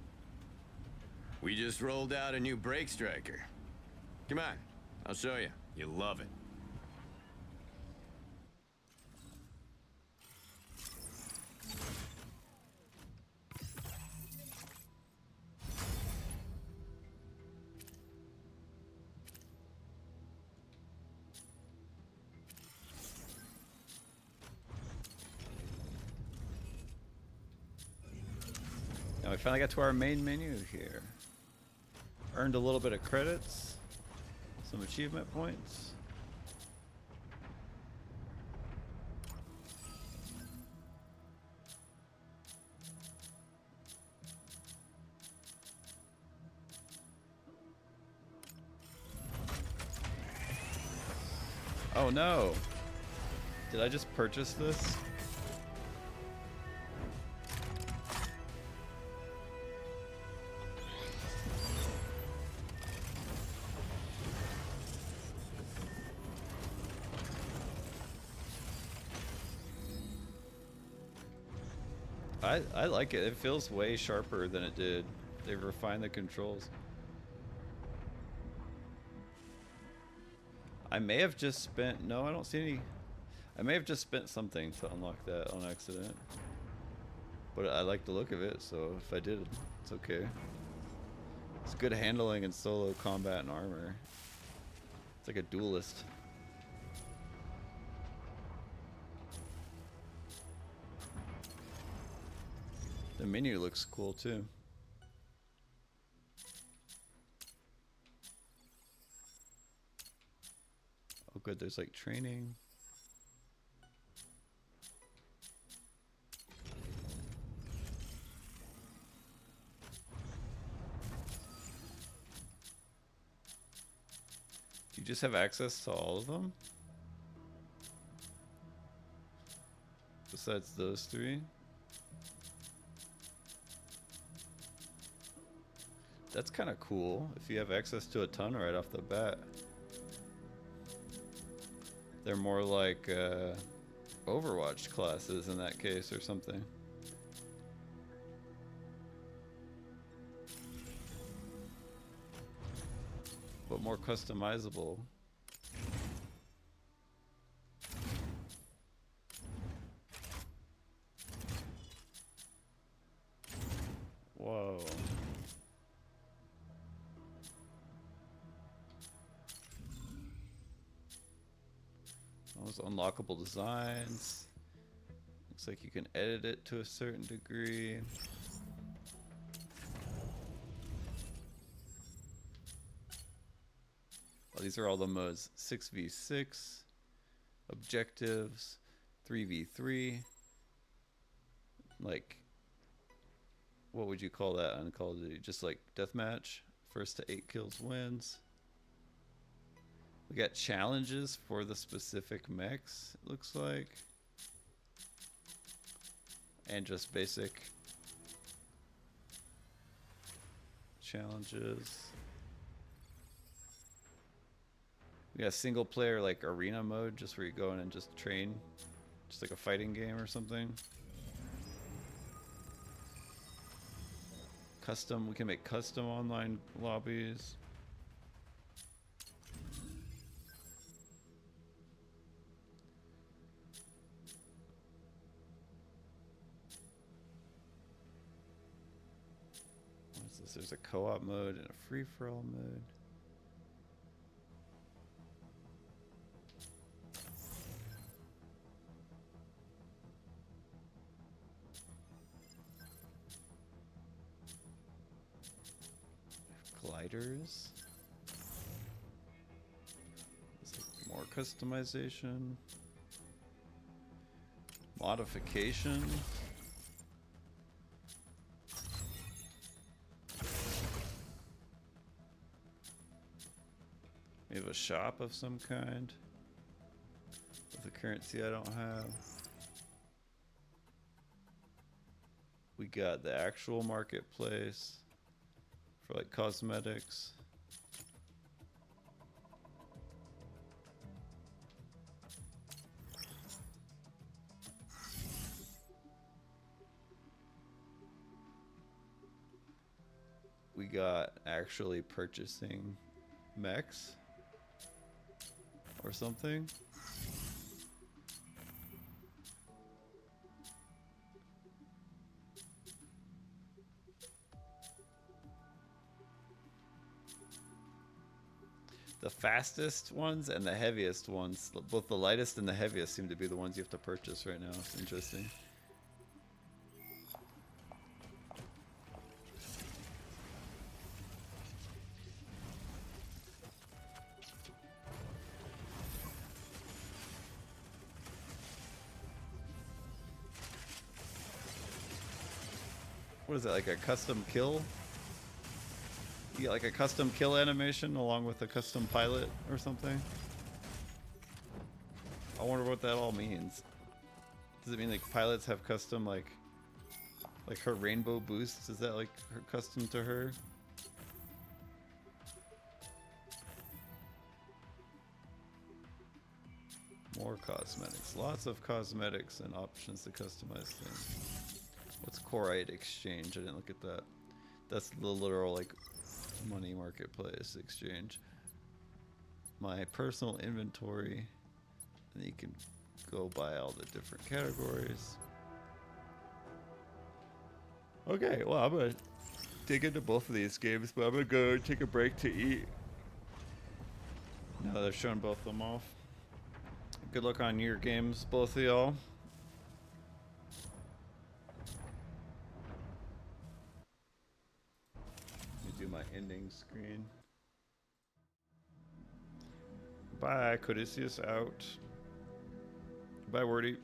We just rolled out a new brake striker. Come on, I'll show you. You'll love it. Now we finally got to our main menu here. Earned a little bit of credits, some achievement points. Oh no! Did I just purchase this? I like it. It feels way sharper than it did. They've refined the controls. I may have just spent... No, I don't see any... I may have just spent something to unlock that on accident. But I like the look of it, so if I did, it's okay. It's good handling in solo combat and armor. It's like a duelist. The menu looks cool too. Oh good, there's like training. Do you just have access to all of them? Besides those 3? That's kind of cool if you have access to a ton right off the bat. They're more like Overwatch classes in that case or something. But more customizable. Whoa. Those unlockable designs. Looks like you can edit it to a certain degree. Oh, these are all the modes. 6v6, objectives, 3v3. Like, what would you call that on Call of Duty? Just like deathmatch. First to 8 kills wins. We got challenges for the specific mechs, it looks like. And just basic challenges. We got a single player like arena mode, just where you go in and just train. Just like a fighting game or something. Custom, we can make custom online lobbies. says there's a co-op mode and a free-for-all mode. Gliders. More customization. Modification. We have a shop of some kind with a currency I don't have. We got the actual marketplace for like cosmetics. We got actually purchasing mechs or something. The fastest ones and the heaviest ones, both the lightest and the heaviest, seem to be the ones you have to purchase right now. It's interesting. What is it, like a custom kill? You get like a custom kill animation along with a custom pilot or something? I wonder what that all means. Does it mean like pilots have custom like her rainbow boosts? Is that like her custom to her? More cosmetics. Lots of cosmetics and options to customize things. What's Corite Exchange? I didn't look at that. That's the literal like money marketplace exchange. My personal inventory, and you can go buy all the different categories. Okay, well, I'm gonna dig into both of these games, but I'm gonna go take a break to eat. Now they've shown both of them off. Good luck on your games, both of y'all. Do my ending screen. Bye, Codicius out. Bye, Wordy.